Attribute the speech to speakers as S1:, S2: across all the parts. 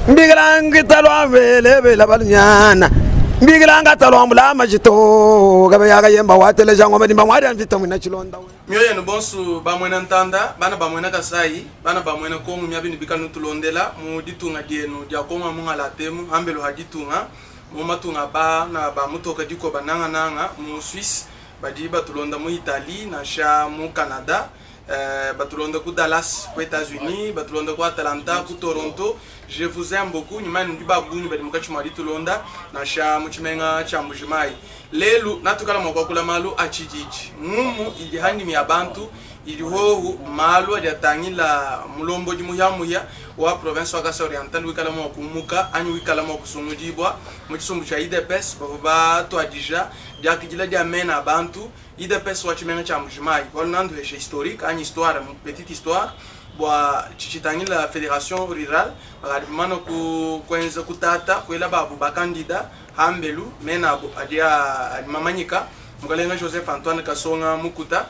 S1: Biglang talwa vele vela balnyana Biglang talwa mula majito Gabaya yemba watele jango madimba mwari anvita mwina chilonda
S2: Mioye no bonsu ba mwena ntanda bana ba mwena kasai bana ba mwena kongu myabini bikanu tulondela mu ditunga dienu dia konga munga latemu ambelo haditunga mu matunga ba na ba mutoka diko bananga nanga mu Swiss badiba tulonda mu Italie na sha mu Canada batulonda ku Dallas aux États-Unis batulonda ku Atlanta ku Toronto. Je vous aime beaucoup nyimani ndiba bunyu badi mukachi mwadi tulonda na sha muchimenga cha mbujimai lelu natukala mwakula malu achijiji mumu ilihandi mi abantu ilihohu malu ajatangila mulombo jimuyamuya wa province wa Kasa Oriental wikala mwakumuka anyu wikala mwakusumudibwa mchisumbu cha IDPS baba to adija dia kijila dia mena abantu IDPS wa chimenga cha mbujimai wanandu heshe historique anyu histoire petite histoire bwa chichitangila fédération rurale bagadimano ku kwenza kutata kwela babu bakandida hambelu menabo adia mamanyika mukalenga Joseph Antoine Kasonga mukuta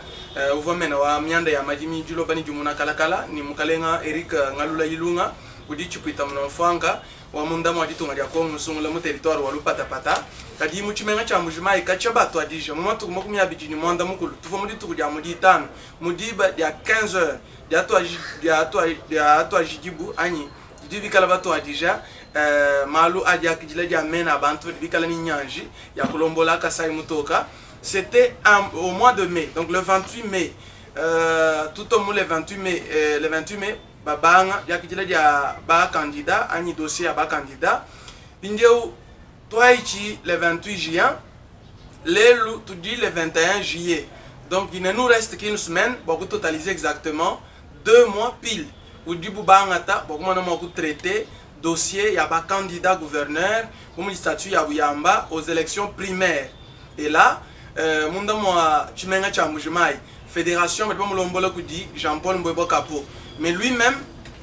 S2: uvamena wa myanda ya majimi julo bani jumuna kalakala ni mukalenga Eric Ngalula Ilunga udi chupita mnofanga wa mundamo aditunga dia Kongo musungula mu territoire wa Lupatapata kadi mu chimenga cha mbujimai kacha bato adija mu matu makumya abijini mwanda mukulu tuvo mudi tukudia mudi tano mudiba dia 15h dia to ajibu ani dibi kala bato adija malu adia kijila dia mena abantu bikala ni nyanji ya kolombola kasai mutoka. C'était au mois de mai, donc le 28 mai, tout au moins le 28 mai, babanga ya kijila dia ba candidat ani dossier ba candidat bindio toichi le 28 juin lelu tu dis le 21 juillet. Donc il ne nous reste qu'une semaine pour totaliser exactement 2 mois pile ou du bubangata pour comment on traiter dossier ya ba candidat gouverneur comme le statut ya Buyamba aux élections primaires. Et là munda moi chimenga cha mbujimai fédération mais pas mulombola kudi Jean-Paul Mbwebo Kapo mais lui-même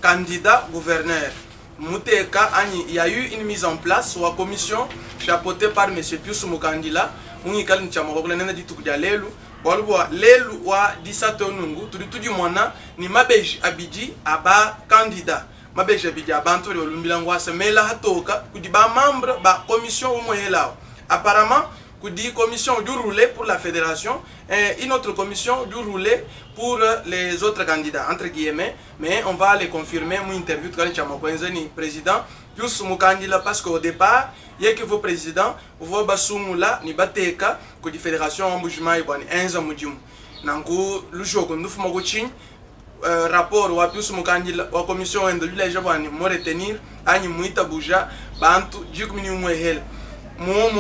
S2: candidat gouverneur muteka ani il y a eu une mise en place ou commission chapeautée par monsieur Pius Mukandila mungi kalini cha mokokula nena ditukudia lelu bolwa lelu wa disato nungu tudi mwana ni mabeji abiji aba candidat mabeji abiji abantu olumbila ngwasa mela hatoka kudi ba membre ba commission umoyelao apparemment kudi commission du rouler pour la fédération et une autre commission du rouler pour les autres candidats entre guillemets, mais on va les confirmer mon interview de Kali Chamakwenzani président Pius Mukandila parce qu'au départ il y a que vos présidents vos basumula ni bateka kudi fédération mbujimai bani enza mujimu nangu lushoko ndufuma kuchin rapport wa Pius Mukandila wa commission endo yule jabani mo retenir ani muita buja bantu jikumini umwehel mu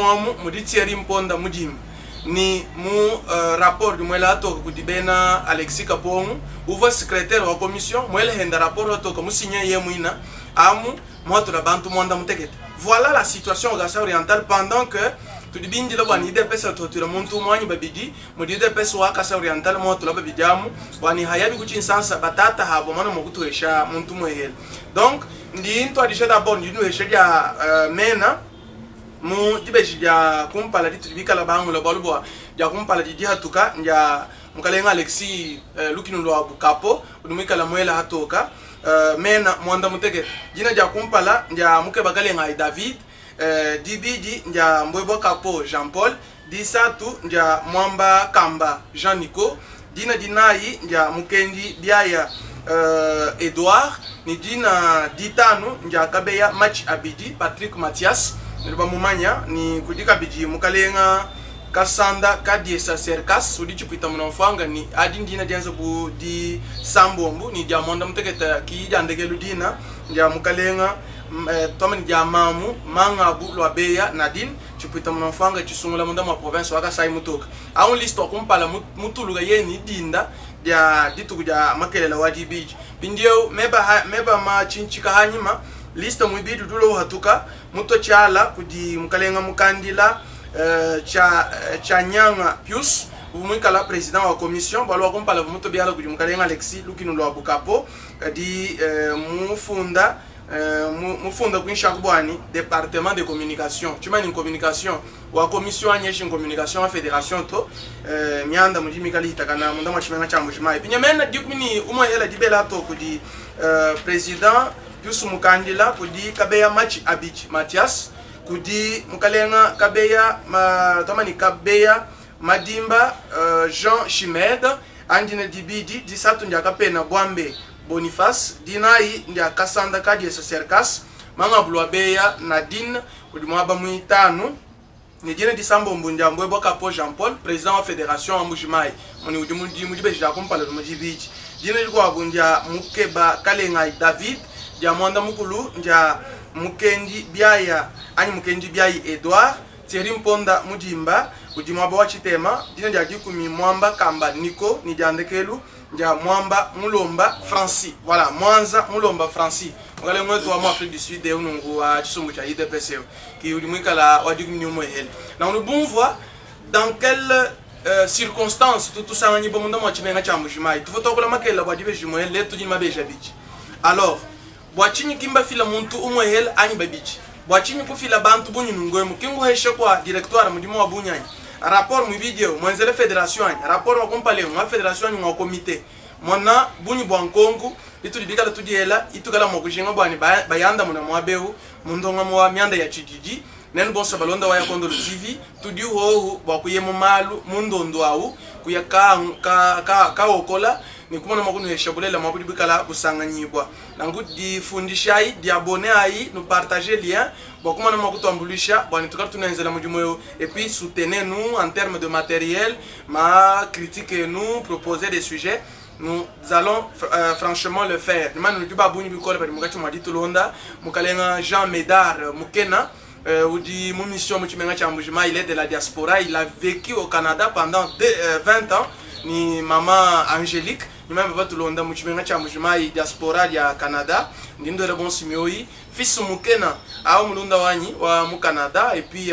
S2: muditieri mponda mujimu ni mu rapport du mwela atoka kudibena Alexis Kapongu uva secrétaire wa commission mwela henda rapport atoka musinya ye muina amu moto la bantu mwanda mutekete. Voilà la situation au Kasa Oriental pendant que tu dibindi la bani IDPS autotura muntu mwanyi babidi mu IDPS wa Kasa Oriental moto la babijamu wani hayabi kuchinsansa batata habo mana mukutuesha muntu mwehel. Donc ndi into adisha d'abord ndi nuesha ya mena mu dibeji ya kumpala ditubika la bangu la balubwa ya kumpala di hatuka ya mukalenga Alexis Lukinu lo Kapo udumika la mwela hatoka mena mwanda muteke jina ya kumpala ya muke bagalenga David dibidi ya Mbwebo Kapo Jean Paul disatu ya Mwamba Kamba Jean Nico dinai ya mukendi biaya Edouard ni dina ditanu ya kabeya match abidi Patrick Mathias nilba mumanya ni kudika biji mukalenga Kasanda Kadiesa Serkas udi chupita mnofanga ni adindina dianza bu di sambombu ni dia monda muteketa ki jandege ludina dia mukalenga tomani dia mamu mangabu lwabeya nadine chupita mnofanga chisungula munda ma province waka sai mutoka a listo kumpala mutuluga yeni dinda dia ditugu dia makelela wadi biji bindio meba ma chinchika hanyima lista mubidu dulo hatuka muto chala kudi mukalenga Mukandila cha Nyanga Pius umwikala président wa commission balwa kumpala muto biala kudi mukalenga Alexis Lukinu lo Kapo kadi mufunda mu fonda ku Nshakubwani département de communication tu mani communication wa commission anyeshi communication fédération to mianda mu jimikali hitakana munda machimenga cha mujimai pinya mena dikuni umo hela dibela to kudi président Pius Mukandila kudi kabeya match Abidji Mathias kudi mukalenga kabeya tomani kabeya Madimba Jean Chimède andine dibidi disatu ndaka pena Bwambe Boniface dinai ndia kasanda kadi SSRCAS manga bulwabeya Nadine kudi mwaba muitanu ni dine disambo mbunja mbwebo kapo Jean Paul président wa fédération wa Mujimai moni udimudibe jakumpala lumujibiji dine liko abunja mukeba kalenga David dia mwanda mukulu ndia mukendi biaya ani mukendi biayi Edouard Thierry Mponda mudimba udimwaba wa chitema dine ndia dikumi mwamba kamba Nico ni diandekelu ndia mwamba mulomba Francis voilà mwanza mulomba Francis ngale mwetu wa Afrique du Sud et unungu wa chisumbu cha IDPS qui udimwikala wa dikumi umwe hel na on bon voir dans quelle circonstances tout ça ngani bomundo mwa chimenga cha Mujimai tufotokola makela kwa dibe jimoel letu jima beja bichi alors bwachini kimba fila muntu umwe hel ani babichi bwachini ku fila bantu bunyu ngoyemu kingo heshe kwa directoire mudimo wa bunyanya rapport mu video mwanzele fédération rapport wa kompale mu fédération mu comité mona bunyu bwankongu itulibika tudiela itukala mu kujinga bwani bayanda muna mwabeu mundonga mwa myanda ya chijiji nen bonso balonda wa Yakondolo TV tudi ho bakuyemo malu mundondo awu kuyaka ka okola ni kumona makunu heshabulela mabudi bikala busanganyibwa nangu difundishai diabone ai nous partager lien bakumana makutambulisha bwana tukatu tunenzela mujumoyo et puis soutenez-nous en termes de matériel ma critiquez-nous proposer des sujets nous allons franchement le faire nous du babuni bikola bali mugati mwadi tulonda mukalenga Jean Médard mukena Udi mon mission Muchimenga cha Mujimai, il est de la diaspora, il a vécu au Canada pendant 20 ans. Ni maman Angélique, ni même papa Tulonda Muchimenga cha Mujimai diaspora ya Canada, ndindo rebon simioi, fils mukena au mulunda wani wa mu Canada et puis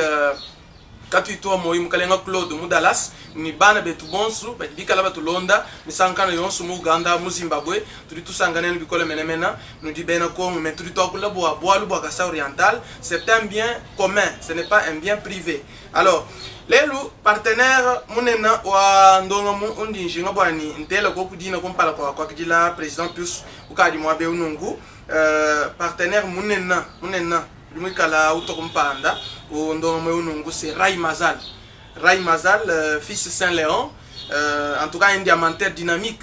S2: katuitwa moi mukalenga Claude Mudalas ni bana betu bonsu badikala batulonda misankana yonsu mu Uganda mu Zimbabwe tuli tusangana ni bikole menemena nous di bena ko mais tuli to kula bo boalu bo Kasa oriental c'est un bien commun ce n'est pas un bien privé alors lelu partenaire munena wa ndonga mu undi njinga bwani ntela ko kudina ko mpala kwa kidila président Pius ukadi mwabe unungu partenaire munena lumikala utokumpanda ndonga mu unungu c'est Ray Mazal fils Saint-Léon, en tout cas un diamantaire dynamique,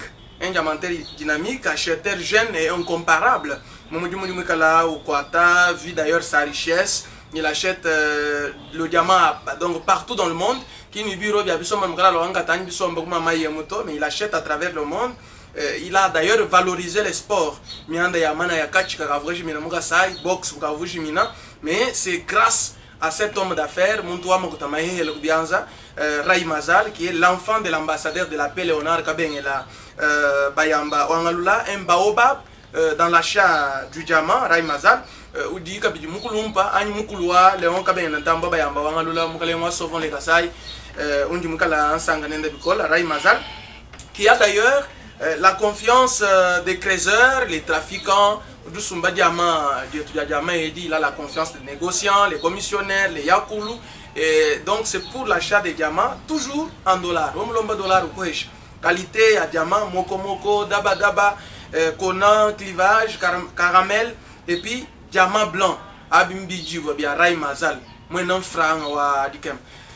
S2: acheteur jeune et incomparable. Vu d'ailleurs sa richesse, il achète le diamant donc partout dans le monde. Mais il achète à travers le monde. Il a d'ailleurs valorisé les sports. Mais c'est grâce à cet homme d'affaires, Ray Mazal, qui est l'enfant de l'ambassadeur de la paix Léonard Kabengela Bayamba Wangalula, un baobab dans l'achat du diamant, Ray Mazal, où dit Kabidi Mukulumpa, Ani Mukulua, Léon Kabengela Tamba Bayamba Wangalula, Mukalema Sauvant les Kassai, Undi Mukala Sanganenda Bicol, Ray Mazal, qui a d'ailleurs la confiance des créateurs, les trafiquants. Dusumba Diamant, il a la confiance des négociants, les commissionnaires, les Yakulu. Et donc c'est pour l'achat des diamants, toujours en dollars. Qualité à diamant, moko, daba, conan, clivage, caramel. Et puis diamant blanc, abimbiji, bien Ray Mazal. Moi non franc wa dikem.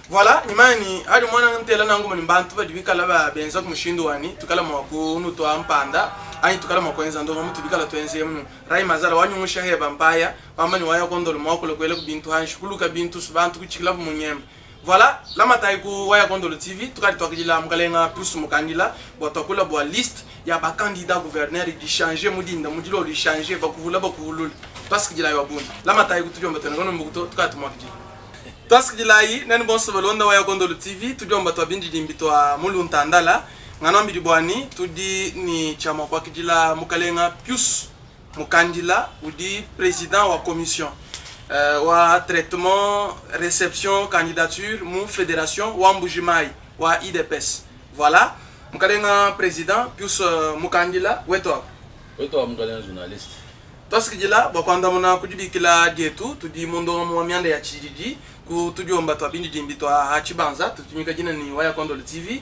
S2: Voilà, nimani adi mwana ntela nangu mbantu badibikala ba benza kumushindo wani tukala mwako unuto ampanda ani tukala mwako enza ndo mutu bikala twenze mu Ray Mazal wanyu mushahe bampaya pamani waya kondolo mwako lekwele kubintu hanshukuluka bintu subantu kuchikila munyembe. Voilà, la matai ku waya kondolo TV tukali twakijila mukalenga Pius Mukandila bwatokula bwa liste ya ba candidat gouverneur di changer mudinda mudilo li changer bakuvula parce que dila yabuni la matai ku tujomba tenono mbuto tukati mwakijila Parce que là, nous avons besoin de voir Yakondolo TV. Tout le monde a besoin de Muluntandala. Nous avons besoin de chama kwa kidila mukalenga Pius Mukandila ou di président wa commission wa traitement réception candidature mu fédération wa Mujimai wa IDPS. Voilà. Mukalenga président Pius Mukandila. Weto.
S3: Weto mukalenga journaliste.
S2: tosikijila bakwanda muna kujibikila dietu tudi mondo mu mianda ya chididi ku tudiomba to bindi dimbi to hachibanza tutumika jina ni Waya Kondolo TV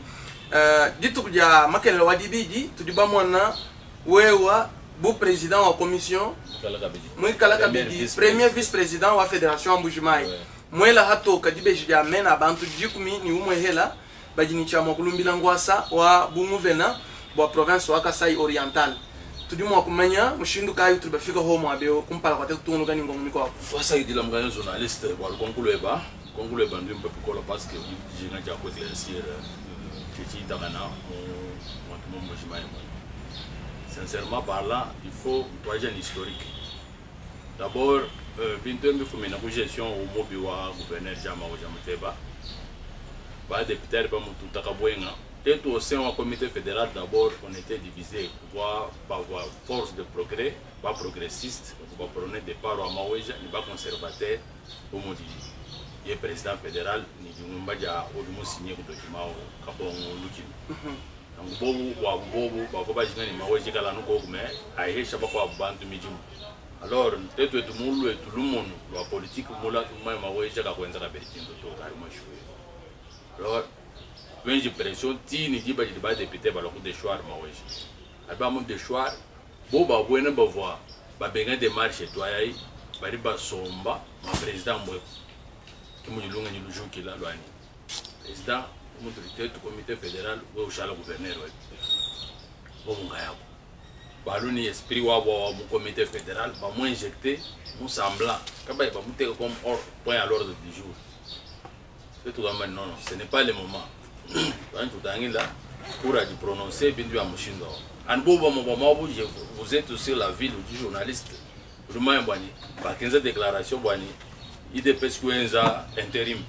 S2: ditu kuja makelelo wadibidi tudiba mwana wewa bu président wa commission Mwikala Kabidi premier vice président wa fédération Mbujimai mwela hato kadibe jia mena bantu jikumi ni umwe hela bajini cha mokulumbila ngwasa wa bumuvena wa province wa Kasai Oriental tudimo kumenya mushindu kayo tubafika homo abeo kumpala kwa tunu gani ngomni kwa
S3: wasa idila mganya journaliste wa konkuleba ndio mpepikola parce que jinga ja ko éclaircir titi takana mon Mbujimai. Sincèrement parlant, il faut un historique. D'abord, Bintou me fait une gestion au Mobiwa, gouverneur Jama ou Jamateba. Bah, député, pas mon tout à et au sein du comité fédéral, d'abord, on était divisé pour avoir force de progrès, pas progressiste, pour prôner des parts à Maouéja, ni pas conservateur, pour me dire. Il est président fédéral, ni du Mbadia, ou du Moussigné, ou du Jimao, Capon, Lukim. Bobu wa bobu bakoba jingani maweje kala nuko kume aihesha bako abantu mijimu alors tetu etumulu etulumunu lwa politique mula tumai maweje ka kwenza ka berikindo to kali mashuwe alors benji pression ti ni diba député ba lokute choir maweje alba mon de choir boba bwena bavwa ba benga de marche toyai bari ba somba ma président mwe kimujulunga ni lujukila lwani président l'autorité du comité fédéral ou au chala gouverneur au mungayako baluni esprit wa mu comité fédéral ba mo injecté mu semblant kaba ba muté comme point à l'ordre du jour c'est tout vraiment non ce n'est pas le moment quand tout là pour à prononcer bindu a mushindo an bobo mo bo vous êtes sur la ville du journaliste vraiment bani ba 15 déclaration bani IDPS kuenza intérim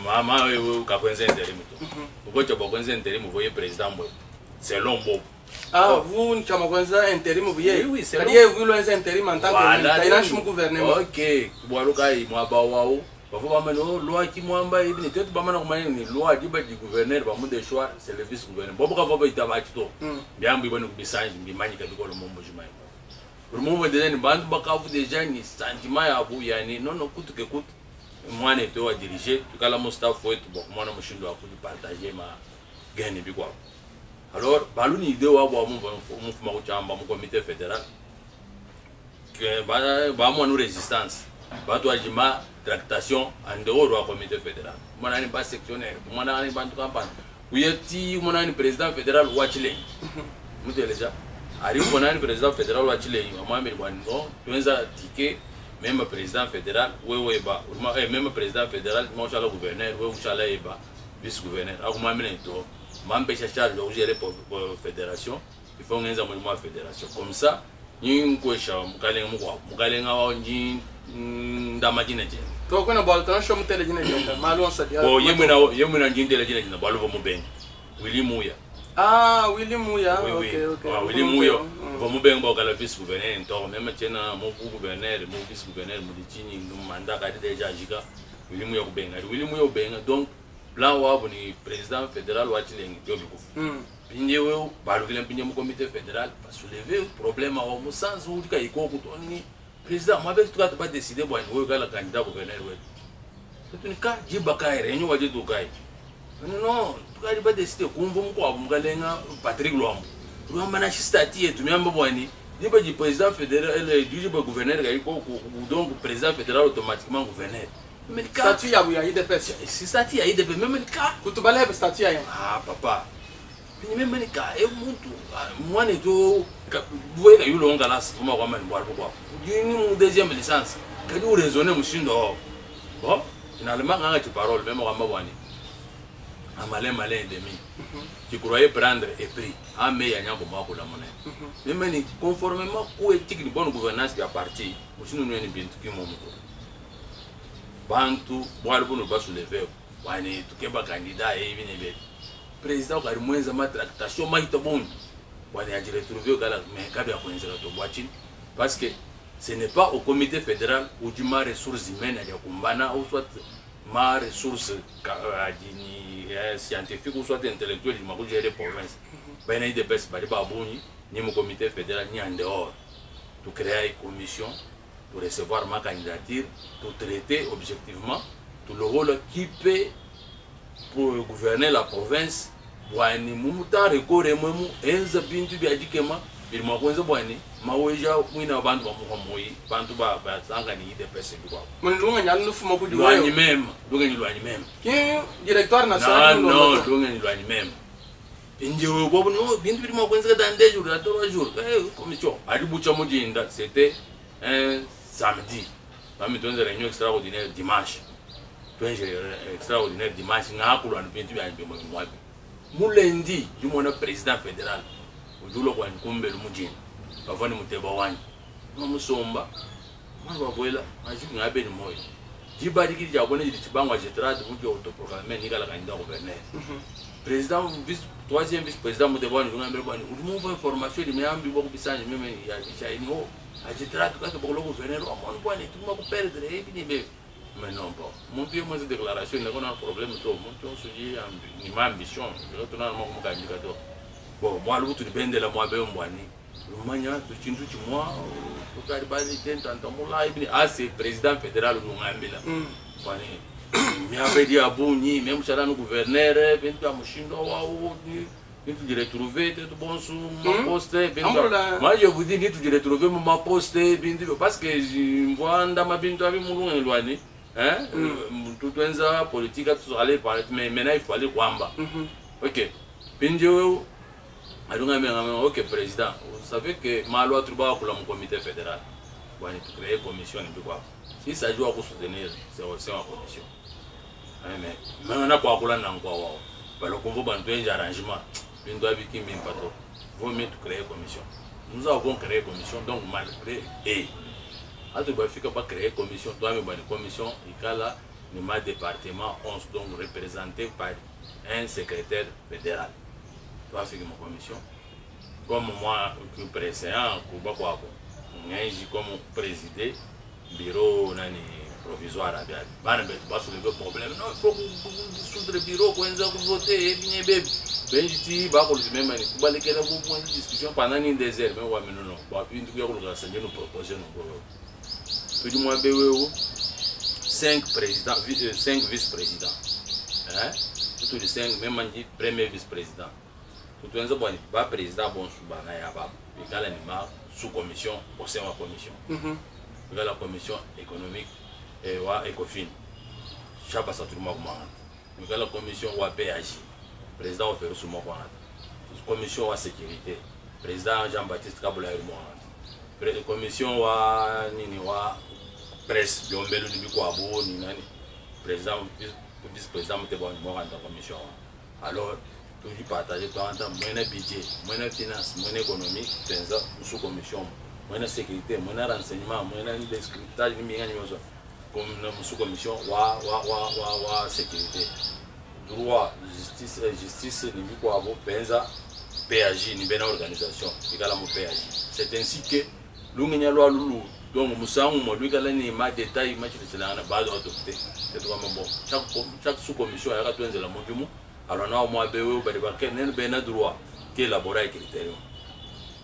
S3: mama wewe kakwenza intérim to ukocha bakwenza intérim voye président mwe selon Bob
S2: vous ne chama kwenza intérim voye
S3: oui c'est
S2: kadiye vous loenza intérim en tant que tainash mu gouvernement
S3: OK bwaluka yi mwaba wao bafo bamano loi ki mwamba ibi ni tetu bamana kumanya ni loi diba di gouverneur ba mu de choix c'est le vice gouverneur bobo ka bobo itabaki to byambi bone kubisanji mbimanyika bikolo mu Mbujimai pour moi déjà ni bantu bakavu déjà ni sentiment ya bu yani non kutu ke kutu moi n'étais pas dirigé tout cas la mon staff faut être bon moi na mushindo akudi partager ma gagne bi quoi alors baluni idée wa bo mu fuma ko chamba mu comité fédéral que ba mo nous résistance ba to ajima tractation en dehors du comité fédéral moi na ni pas sectionnaire moi na ni bantu campagne uyeti moi na ni président fédéral wachile mu déjà arrive on a un président fédéral wa Chile moi me no tuenza ticket même président fédéral wewe ba même président fédéral moi chala gouverneur wewe chala eba vice gouverneur akuma mene to m'empêche charge de gérer pour fédération il faut ngenza mo fédération comme ça ni ngosha mukalenga wa nji ndamajina je
S2: to kuna bal tan shom tele jina je malon sadia
S3: bo yemuna nji tele jina balo bo mubeng Willy Muya
S2: Willy Muya
S3: OK Willy Muya va mu bengo kala vice gouverneur to même tena mo gouverneur mo vice gouverneur mo ditini no mandat ka déjà jiga Willy Muya ko benga Willy Muya ko benga donc plan wa boni président fédéral wa tilengi jobi ko pinje we balukile pinje mu comité fédéral pas soulever problème wa mo sans ou ka iko ko toni président moi avec toi pas décider bon we kala candidat gouverneur we c'est une cas jiba ka réunion wa jitu kai non tukali ba décider kumva mko abungalenga Patrick Luamba na stati yetu myamba bwani diba ji président fédéral et du gouverneur ga iko donc président fédéral automatiquement gouverneur mais le
S2: statut ya buya IDPS
S3: c'est statut ya IDPS même le cas
S2: kutubale be statut ya
S3: papa même le cas et muntu mwana to voye ga yulo ngalas kuma kwa mani bwa kwa ni mu deuxième licence kadi ou raisonner mushindo bon finalement nganga tu parole même kwa mabwani un malin demi qui croyait prendre et pris à mais ya nyambo mako la monnaie même ni conformément au éthique de bonne gouvernance qui a parti musinu ni bintu ki momuko bantu bwali bunu basulever wani tukeba candidat et vini be président ka rimwenza ma tractation maito bon wani a retrouver kala mais kabi a kwenza to bwachini parce que ce n'est pas au comité fédéral où du ma ressources humaines ya kumbana ou soit ma ressources scientifique ou soit intellectuelle il m'a géré province ben il des baisses bari babuni ni mon comité fédéral ni en dehors de créer une commission pour recevoir ma candidature, pour traiter objectivement tout le rôle qui peut pour gouverner la province. Bwani mumuta rekore mwemu enza bintu bya dikema bilima kwenza bwani maweja mwina bantu bamuhomoyi bantu ba sanga ni ide pese bikwa
S2: mun lunga nyal no fuma ku
S3: diwa ni même lunga ni lwani même
S2: ki directeur national
S3: non lunga ni lwani même injewe bobo no bintu bilima kwenza dans 2 jours dans 3 jours commission adibucha mujinda c'était un samedi bami tonze réunion extraordinaire dimanche extraordinaire dimanche ngakulwa bintu bya mbemo mwabi Mulendi, je suis le président fédéral. Je suis le président fédéral. Avant de me débarrasser, je suis somba. Je suis là. Je suis là. Je suis là. Je suis là. Je suis là. Je suis là. Je suis là. Président, troisième vice-président, je suis là. Je suis information. Je suis là. Je suis là. Je suis là. Je suis là. Mais non, bon. Mon Dieu, moi, cette déclaration, il y a un problème. Mon sujet, ni ma ambition. Je retourne à mon candidature. Bon, moi, le tout de ben de la moi, ben, moi, le mania, tu dis, moi, tu as des ah, c'est président fédéral, nous avons mais avait dit à Bouni, même si le gouverneur, ben, tu as mon chindo, tu l'as retrouvé, tu es bon sous ma poste. Moi, je vous dis, tu l'as retrouvé, ma poste, parce que je vois dans ma bintou avec mon éloigné. Hein? Tout le politique, tout aller parler, mais maintenant il faut aller Kwamba. Ok. Pindio, ok, président, vous savez que ma loi trouve pour le comité fédéral. Vous allez créer une commission. Si ça joue à vous soutenir, c'est aussi une commission. Mais maintenant, quoi, on a encore. Le convoi un arrangement. Pindio avec qui même pas trop. Vous mettez créer une commission. Nous avons créé une commission, donc malgré et. Tu ne pas créer une commission, toi, mais une commission, il y a un département 11, donc représenté par un secrétaire fédéral. Tu vas faire une commission. Comme moi, je suis président, comme président du bureau provisoire. Il va soulever le problème. Non, il faut que le bureau, qu'on voter, et bien, bien. Ben, je dis, bah, même, il va aller discussion pendant des heures, mais non, non. Puis, nous proposer plus du moins 5 présidents, 5 vice-présidents. Hein? Tout les 5, même on dit premier vice-président. Tout le monde pas président, bon, il y a une sous-commission au sein de la commission. Il y a la commission économique et ECOFIN. Chaque fois, tout le monde il y a la commission PAJ. Président Ferro Soumo. Commission sécurité. Président Jean-Baptiste Kaboula. Commission presse, Biombelo du Bikoabo, président, vice-président, de la commission. Alors, tout le partager, tout le temps, moins budget, moins finance, moins économie, sous-commission, moins sécurité, moins renseignement, moins descriptage, comme sous-commission, sécurité. Droit, justice, Bikoabo, Penza, PAJ, ni une organisation, également PAJ. C'est ainsi que l'Union loi Loulou, donc Moussaou, moi, lui, il m'a détaillé, il m'a dit que c'est la base de l'autorité. C'est tout bon. Chaque sous-commission a rattrapé la mondiale. Alors, nous avons un droit qui élabore les critères.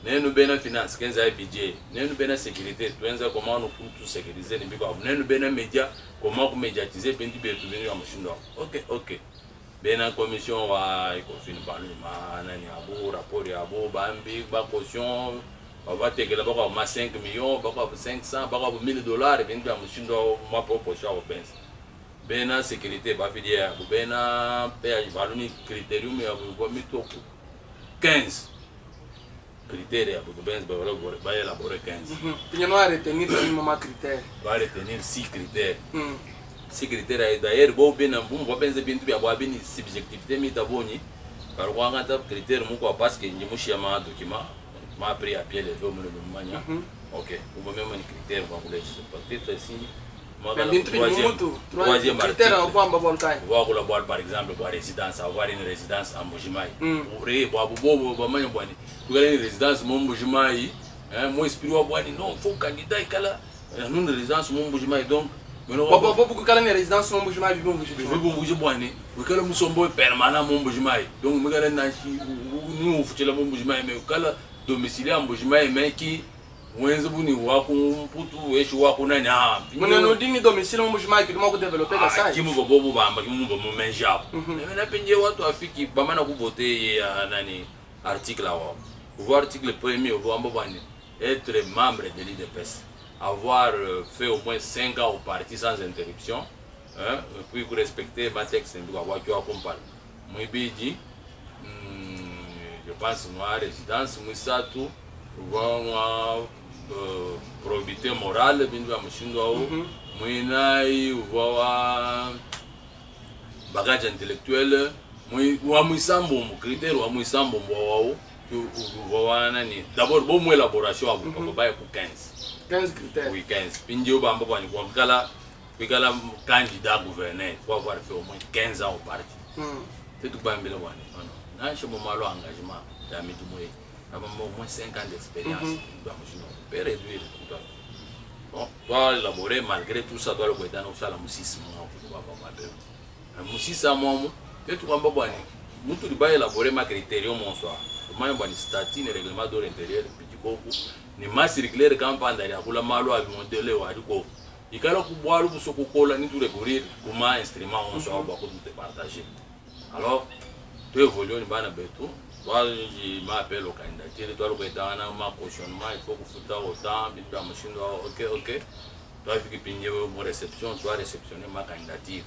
S3: Nous avons une finance, nous avons un budget, nous avons une sécurité, nous avons comment nous tout sécuriser, nous avons un média, comment nous médiatiser, nous avons un ok, ok. Ben en commission à ECOFIN, un rapport, Bambi, caution. On va te là 5 millions, 500, 1000 dollars, et bien ma proposition au Benz. Ben en sécurité, va faire ben en péage, va donner critérium, mais va mettre 15 critères pour Benz, va élaborer 15.
S2: Il y a retenir minimum critères.
S3: Va retenir 6 critères. 6 critères, d'ailleurs, bon, ben en bon, va penser bien tout, va bien subjectivité, mais d'abord, car on a un critère, parce que nous avons un document. M'a appris à pied les deux manières. Ok, vous même un critère pour les peut-être si troisième critère voir par exemple pour résidence, avoir une résidence en Mbujimai. Pour une résidence mon Mbujimai, moi espérons voir non faut candidat et cala une résidence mon Mbujimai donc
S2: beaucoup de résidence mon Mbujimai vivons
S3: Mbujimai vous que nous sommes permanent mon Mbujimai donc nous allons nous faut la mon Mbujimai mais cala domicilié en Mbujimai mais qui Wenze buni waku putu eshi waku na nya.
S2: Muna no dini domicile mo mujima ki mo ko developer ka sai.
S3: Kimu go bobo bamba kimu go menja. Mais na penje watu afiki bamana ku voter ya nani article là. Voir article premier au bani être membre de l'IDPS, avoir fait au moins 5 ans au parti sans interruption, hein, puis respecter ma texte de avoir tu accompagne. Moi dit je pense moi résidence moi ça tout voir probité morale bindu amushindo moi nai voir bagage intellectuel moi muisambo critère wa muisambo wao d'abord bon élaboration à vous pour 15
S2: critères.
S3: Oui, 15. Pindio bamba kwa ni kwa candidat gouverneur pour avoir fait au moins 15 ans au parti. C'est tout pas mbele wani. Non. Na chemo malo engagement d'ami du moye. Au moins 5 ans d'expérience dans machine. Peut réduire tout. Bon, doit élaborer malgré tout ça doit le goûter dans la musisi moi pour pas mal. Un musisi à moi, et tout bamba wani. Mutu di ba élaborer ma critérium mon soir. Comment on statut le règlement d'ordre intérieur petit beaucoup ni masse circulaire campagne d'aller à la malo à monter wa diko ikala ku boalu ku sokokola ni tout recourir comment instrument on soit ba ko tout partager alors tu évolues ni bana beto toi je m'appelle au candidature toi le président ma cautionnement il faut que fouta autant bitu machine OK toi vu que pinye mo réception toi réceptionner ma candidature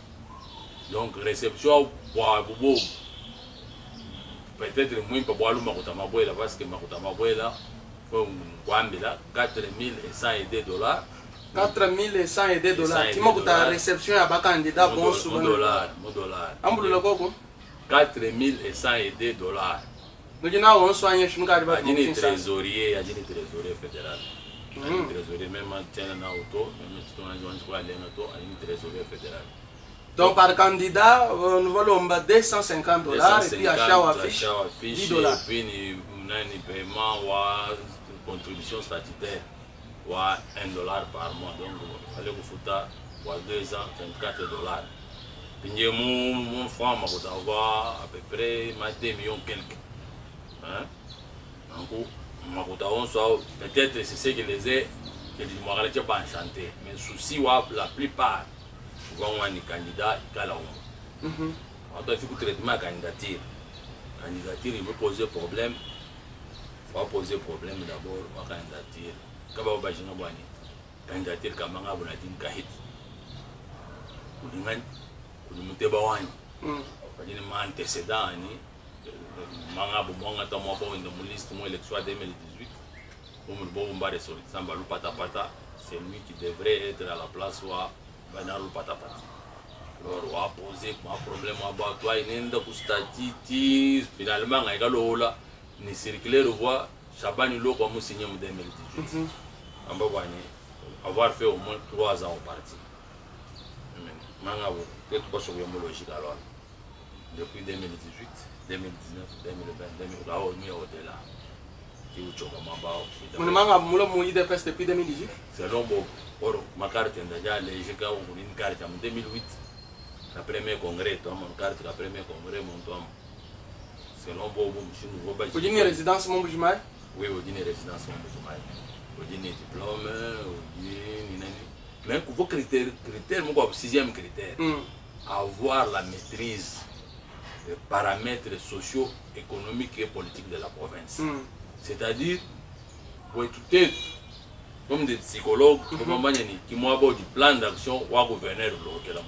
S3: donc réception bobo peut-être moins pas boire makuta maboela parce que makuta maboela faut kwambela 4102 $.
S2: 4102 $. Tu makuta réception à ba candidat bon souvent
S3: $.
S2: Ambulo le koko
S3: 4102 $.
S2: Nous dina on soigne chunu ka ba
S3: ajini trésorier fédéral. Trésorier même tient na auto même si on a joint quoi lenga to ajini trésorier fédéral.
S2: Donc par candidat, nous voulons 250 $, et puis achat ou affiche $10.
S3: Et puis nous avons un paiement ou contribution statutaire ou $1 par mois. Donc il fallait que vous fassiez 2 ans, 24 $. Puis mon frère m'a avoir à peu près 2 millions quelques. Donc peut-être c'est ce que les ai, que je ne m'arrête pas enchanté. Mais le souci, la plupart, souvent on est candidat, il y a on doit faire traitement à candidature. Candidature, il me pose problème. Il faut poser problème d'abord à candidature. Quand on va dire candidature, quand on va dire kahit. On monte bawani. On dit un antécédent ni manga bonga tamo bo dans mon liste mon élection 2018. On va ressortir samba lu pata pata, c'est lui qui devrait être à la place ou Banalou patapati. Alors, on a posé un problème à toi, il y a un statut, finalement, il y a un circulaire, voit, Chabani Lo comme signé en 2018. On va avoir fait au moins 3 ans au parti. Depuis 2018, 2019, 2020, 2020, on est au-delà.
S2: Depuis 2018.
S3: C'est long, ma carte est déjà j'ai une carte en 2008. Le premier congrès, mon carte, le premier congrès, mon toit. C'est long,
S2: vous avez une résidence, mon boujmaï?
S3: Oui, vous avez une résidence, mon boujmaï. Vous avez un diplôme, mais vos critères, mon 6e critère, avoir la maîtrise des paramètres sociaux, économiques et politiques de la province. C'est-à-dire, pour étudier comme des psychologues, qui m'ont du plan d'action ou un gouverneur local.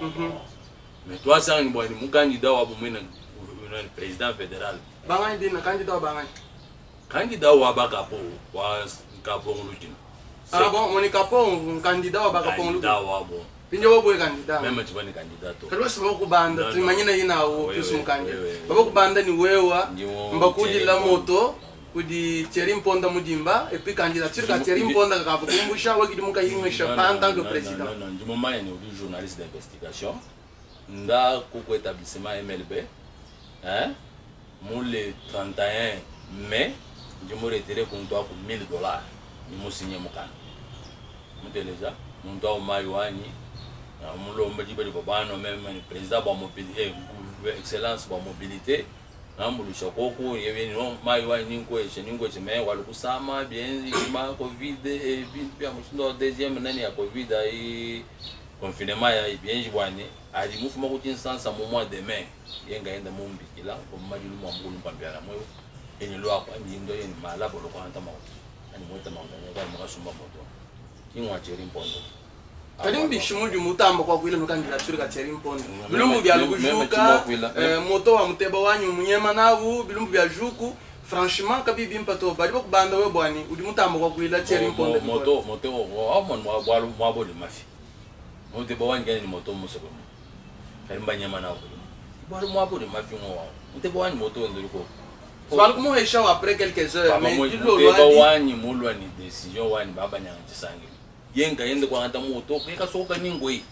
S3: Mais toi, c'est un candidat ou un président fédéral. Candidat ou un bagapo, ou un capon l'outil.
S2: Ah bon, on est capon, un candidat ou un bagapo l'outil. Pinyo boy candidat.
S3: Même tu vas un candidat.
S2: Kalau sebab aku banda, tu mana ina au tu sum candidat. Bapak banda ni wewa, mbakuji la moto. Kudi Thierry Ponda Mudimba et puis candidature à Thierry Ponda Kabukumbusha ou qui nous pas en tant que président.
S3: Non, du moment où il y a un journaliste d'investigation, nous avons un établissement MLB, hein, le 31 mai, je me retiré pour $1,000. Je me signé mon can. Je déjà, mon doigt au Maïwani, mon lombe dit que le président va mobilité, excellence va mobilité. ngambulu shakoko yeveni no mai wa ninko chime walikusama bien ma covid et puis amushindo deuxième nani ya covid ai confinement ya bien jibwane ali mufuma kuti sansa mu mois de mai yenga enda mumbi kila ko majulu mu ngulu pambiana moyo eni lo akwa ndindo yeni malabo lo kwanta mauti ani mota mauti ne kwa makasumba moto kinwa cheri mpondo
S2: kadi mbishimu du mutambo kwa kwile nukangira tsuri ka cheri mpondo bilumbu bya lujuka moto wa muteba wanyu munyema navu bilumbu bya juku franchement kabibi mpato bali ko banda we bwani udi mutambo kwa kwile cheri mpondo
S3: moto wa mon wa boli mafi muteba wanyu ngani moto musoko kali mbanyama navu bali mwa boli mafi mwa muteba wanyu moto nduriko
S2: Soit comment échappe après quelques heures, mais
S3: il doit wani mulwa ni décision wani baba nyanga tisangi yenga yende kwa anta moto keka soka ningoi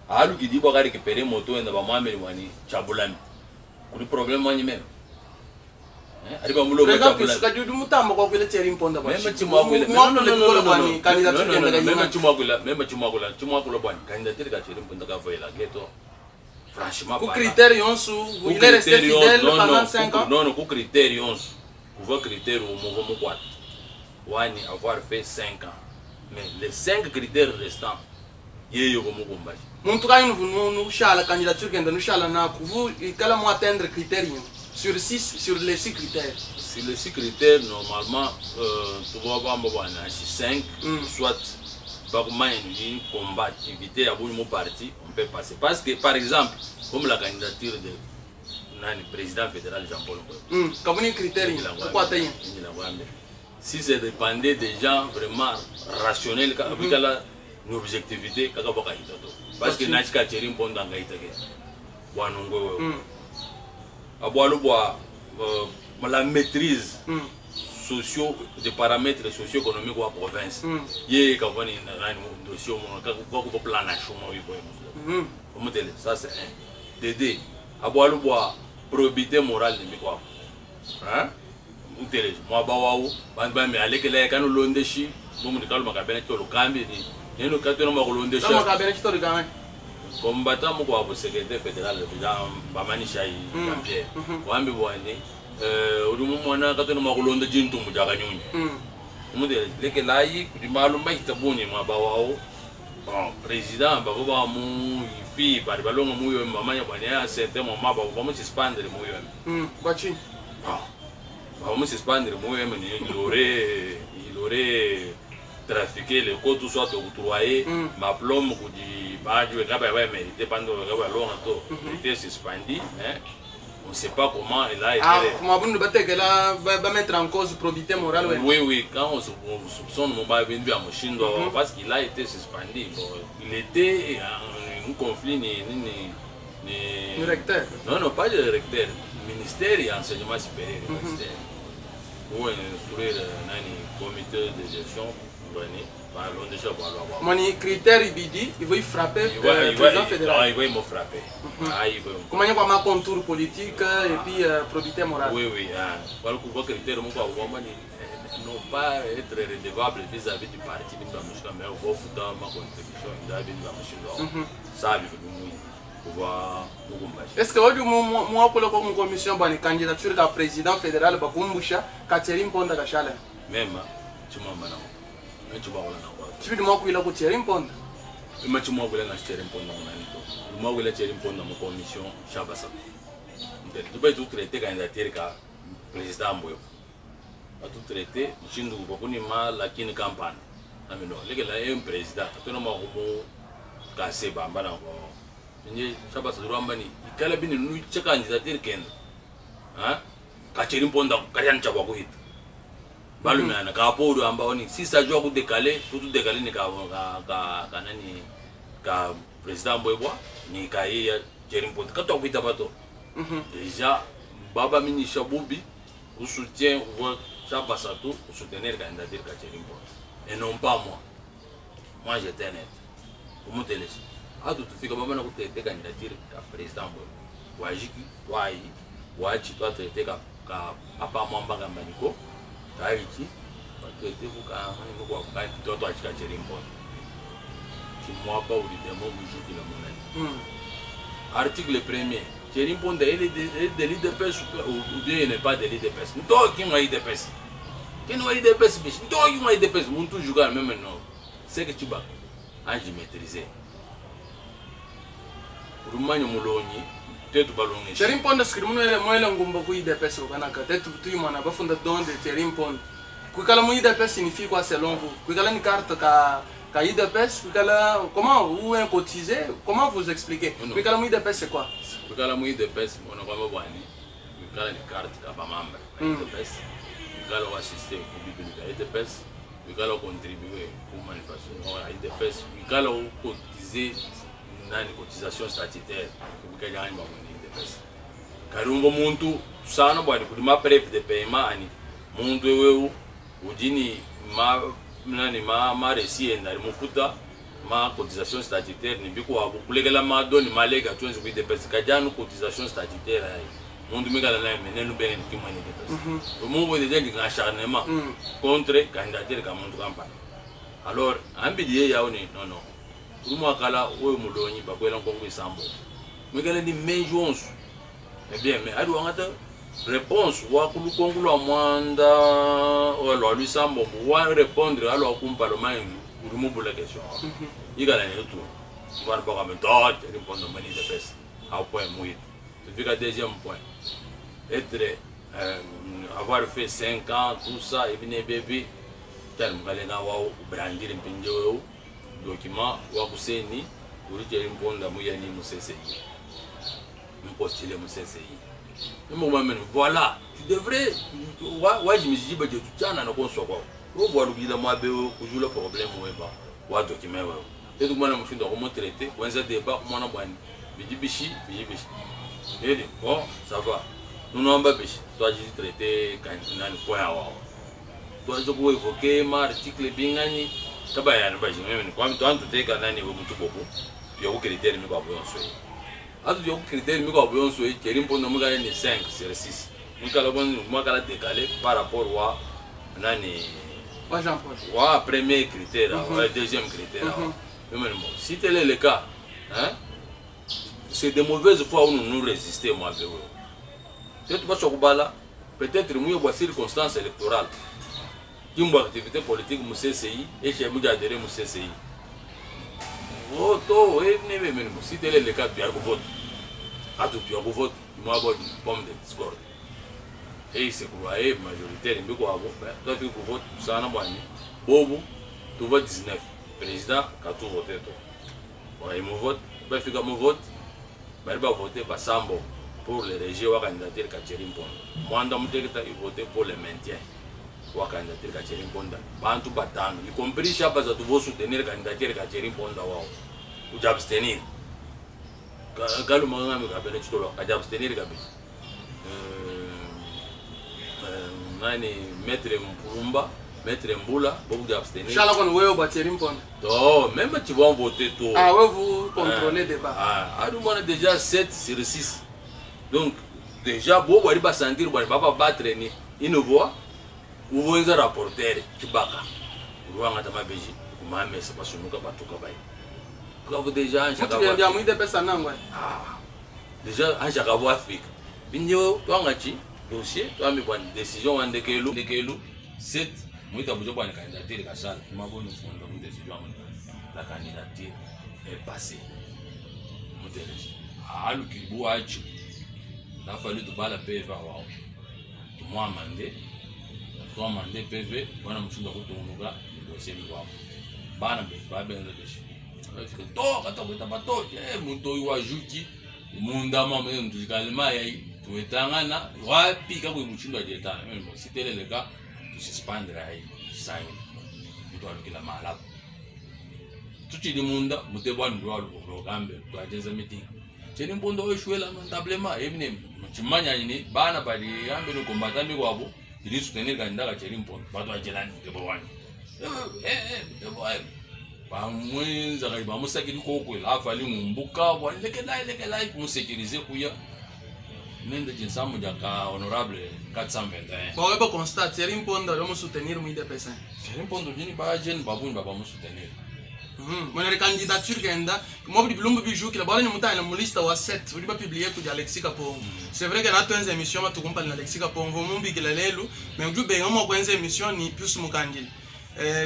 S3: alu kidibo kari kipere moto enda ba mameli wani chabulami kuri problem wani meme ari ba mulo
S2: ba chabulami ka judu mutambo kwa kwile cheri mponda ba
S3: meme chimwa kwile
S2: bwani candidature yenda
S3: meme chimwa kwile bwani candidature ka cheri mponda ka voila geto. Franchement,
S2: pour critères il est resté fidèle pendant 5 ans.
S3: Non, pour critères, pour vos critères, on va avoir fait 5 ans. Mais les 5 critères restants, il y a eu un
S2: en tout cas, nous sommes la candidature qui nous sommes vous, il faut atteindre critères sur les 6 critères.
S3: Sur les 6 critères, normalement, tu vas avoir 5, soit une combat, éviter à mon parti, on peut passer. Parce que, par exemple, comme la candidature de président fédéral Jean-Paul Ngoy.
S2: Comme un critère, pourquoi t'as
S3: si ça dépendait des gens vraiment rationnels, avec une objectivité, parce que Nachka Tcherim Pondanga la maîtrise des paramètres socio-économiques de la province. Il y a un dossier qui plan ça c'est un. Dédé, abois probité morale de Mikwa. Hein? Moi, Bawaou, Bandbami, Alekele, Kano Londeshi, Mumikal Makabenet, Lokambi, Nino Katano Makolondeshi. Combattant mon secrétaire fédéral, Bamani Chai, Pierre, Wambi Wani. Udumumwana katano makulonda jintu mujaga nyunyi umudele leke layi kudi maluma hitabuni mabawao président bagoba mu ipi bari balonga muyo mamanya bwana ya sente mo maba bamu suspendre muyo
S2: bachi
S3: bamu suspendre muyo il aurait trafiqué le côte soit octroyé ma plombe kudi bajo kaba ya mérité pando kaba longa to était suspendu mais on ne sait pas comment elle a été.
S2: Ah, comment vous nous battez qu'elle va mettre en cause probité morale?
S3: Oui, quand on soupçonne mon bain à Moshindo, parce qu'il a été suspendu. Il était en conflit
S2: le recteur.
S3: Non, pas le recteur. Le ministère et l'enseignement supérieur. Où est le comité de gestion?
S2: Mon critère, il va frapper le président fédéral.
S3: Il va me frapper.
S2: Comment il y a un contour politique et puis probité morale?
S3: Oui. Le critère, non pas être redevable vis-à-vis du parti, mais il faut faire ma contribution. Ça,
S2: est-ce que moi, pour la commission, la candidature du président fédéral, Catherine Ponda Kachala?
S3: Même, tu m'as
S2: tu veux dire que tu as tiré un pont?
S3: Je vais tiré un pont. Je vais tiré un pont dans ma commission Chabasa. Tu peux tout traiter quand il a tiré le président Mboyo. Tout traiter, je ne sais pas la kine campagne. Il y a un président, tu ne sais pas si tu as dit Chabasa Durambani. Il y a un candidature qui a tiré un pont dans le Chabako. Balumana kapodo ambao ni si sajua kudekale tutu dekale ni ka nani ka president Mbwebwa ni ka yeye Jerimpo kato kuita bato déjà baba mini shabubi au soutien ou Chabasa tout pour soutenir candidature ka Jerimpo et non pas moi j'étais net pour me télécharger a tout fika mama na kutete candidature ka president Mbwebwa wajiki wachi toi traiter ka papa mwamba maniko Haïti, parce que vous avez tout à Jerimpo. Tu m'as pas oublié de mon jour qui la monnaie. Article 1er, Thierry Mponda, il est de l'IDPS ou bien il n'est pas de l'IDPS. Nous tous qui ont l'IDPS. Qui ont l'IDPS, nous tous qui ont l'IDPS, nous tous jouons même maintenant. C'est que tu vas, je maîtriser. Roumanie Mouloni, peut-être ballonné.
S2: Thierry Mponda, ce que nous avons beaucoup d'IDPS au Canada, peut-être tout le monde a fondé don de Thierry Mponda. Quand le IDPS signifie quoi selon vous? Quand une carte qu'a IDPS, comment vous cotisez? Comment vous expliquez? Quand le IDPS c'est quoi?
S3: Quand le IDPS, on a vraiment voir quand une carte qu'a pas membre IDPS, quand on assiste au public de IDPS, quand on contribue aux manifestations à IDPS, quand on cotisé dans les cotisations statutaires, quand on a une IDPS. Quand on a monté, ça on a besoin de ma preuve de paiement, monté Ujini ma récit na mufuta ma cotisation statutaire ni biko wa kulegela ma doni malega tuenze ku IDPS kajanu cotisation statutaire ai mundu megala na menenu bene kimani IDPS o mungu de ndi acharnement contre candidature ka mundu kampa alors ambili ya oni non rumo kala o mulonyi bakwela nkongo isambo megala ni menjonsu bien mais adu ngata réponse wa kulukongulo amwanda o lo lusambo wa répondre à lo kum parlement remove la question igala ne tout on va pas me dot répondre mani de pes à point mouillé c'est le deuxième point être avoir fait 5 ans tout ça et bien bébé tel ngalenga wa brandir mpinjo document wa kuseni uri je répondre muyani musese m'postuler musese. Voilà, tu devrais. Ouais, je me suis dit, tu tiens à nous concevoir. Vous voyez, vous jouez le problème, ou à document. Et tout le monde a comment traiter, quand ça débat, comment on a dit bichi, et bon, ça va. Nous n'avons pas bichi. Toi, j'ai traité quand on a le point à voir. Toi, je peux évoquer ma article bingani. Tabayan, même quand tu as tout été canani ou tout beaucoup, tu as aucun critère, mais pas besoin de soigner. Atu yo critère mi ko boyon so Thierry Mponda mo gagné 5 sur 6. Mo kala bon mo kala décalé par rapport wa nani
S2: wa Jean Paul.
S3: Wa premier critère, wa deuxième critère. Même si tel est le cas, hein? C'est de mauvaise foi où nous résister moi avec vous. Tu vas chokubala, peut-être moi voici circonstances électorales. Kimbo activité politique mo CCI et chez mo adhérer mo CCI. Voto et même si tel est le cas, tu as vote. À tout tu as vote, moi vote pomme de discorde. Et c'est pour aller majoritaire, mais quoi toi tu votes ça n'a pas ni. Bobo, tu votes 19. Président, quand tu votes toi. Ouais, mon vote, bah fait comme mon vote, bah il va voter par Sambo pour le régime ou candidature Thierry Mponda. Moi dans mon territoire, il votait pour le maintien. Ou candidature Thierry Mponda. Bantu batano, y compris chapa za tu vas soutenir candidature Thierry Mponda wao. Ou t'abstenir. Quand le moment où tu as besoin de t'abstenir, nani mettre Mpumba, mettre Mbula, beaucoup d'abstenir.
S2: Chala kon wewe ba Thierry Mponda.
S3: Non, même tu vas voter tout.
S2: Ah ouais, vous contrôlez le débat.
S3: Ah, nous on a déjà 7 sur 6. Donc déjà bon, on va sentir, on va pas battre ni une voix. Ou vous êtes rapporteur, Kibaka. Vous avez un béji, vous m'avez c'est pas sur nous qui va tout cabaye. Vous déjà un chacun.
S2: Vous avez des personnes là, ouais.
S3: Déjà un chacun voit Afrique. Binyo, toi on a dit dossier, toi mais bonne décision en dékelo, 7. Moi t'as besoin de candidature à ça. Ma bonne fond de décision. La candidature est passée. Ah le kibu a dit. Il a fallu te battre PV avant. Tout moi mandé. Toi mandé PV, on a mchunda kutunguka dossier wao. Bana be ba benza deshi. To kata bato, muntu iwajuti munda mama mtu kalima yai tuetangana wapi ka kuimuchindo ajeta. Même si tel est le cas, tu suspendre ai sai. Mtu alukila mala. Tuti dimunda mutebwa ndo aluko gambe to ajenza meeting. Thierry Mponda oshwela lamentablement ebine mchimanya ni bana bali yambe no combattant kwabo. Il est soutenu candidat Thierry Mponda. Bato ajelani de bawani. De bawani. Ba mwenza ka ba musaki likoko la fali mumbuka wa lekela pour sécuriser kuya. Nende jinsamu jaka honorable 421.
S2: Bon, on constate Thierry Mponda doit me soutenir moi des personnes.
S3: Thierry Mponda vini ba jeune babuni ba me soutenir.
S2: Mon candidature genda, moi je bilumbu bijou qui la bonne montagne la liste wa 7, vous pas publier pour Alexis Capon. C'est vrai que na tons émission ma tout compagnie Alexis Capon, vous mon big la lelu, mais vous ben moi ko émission ni plus mon candil.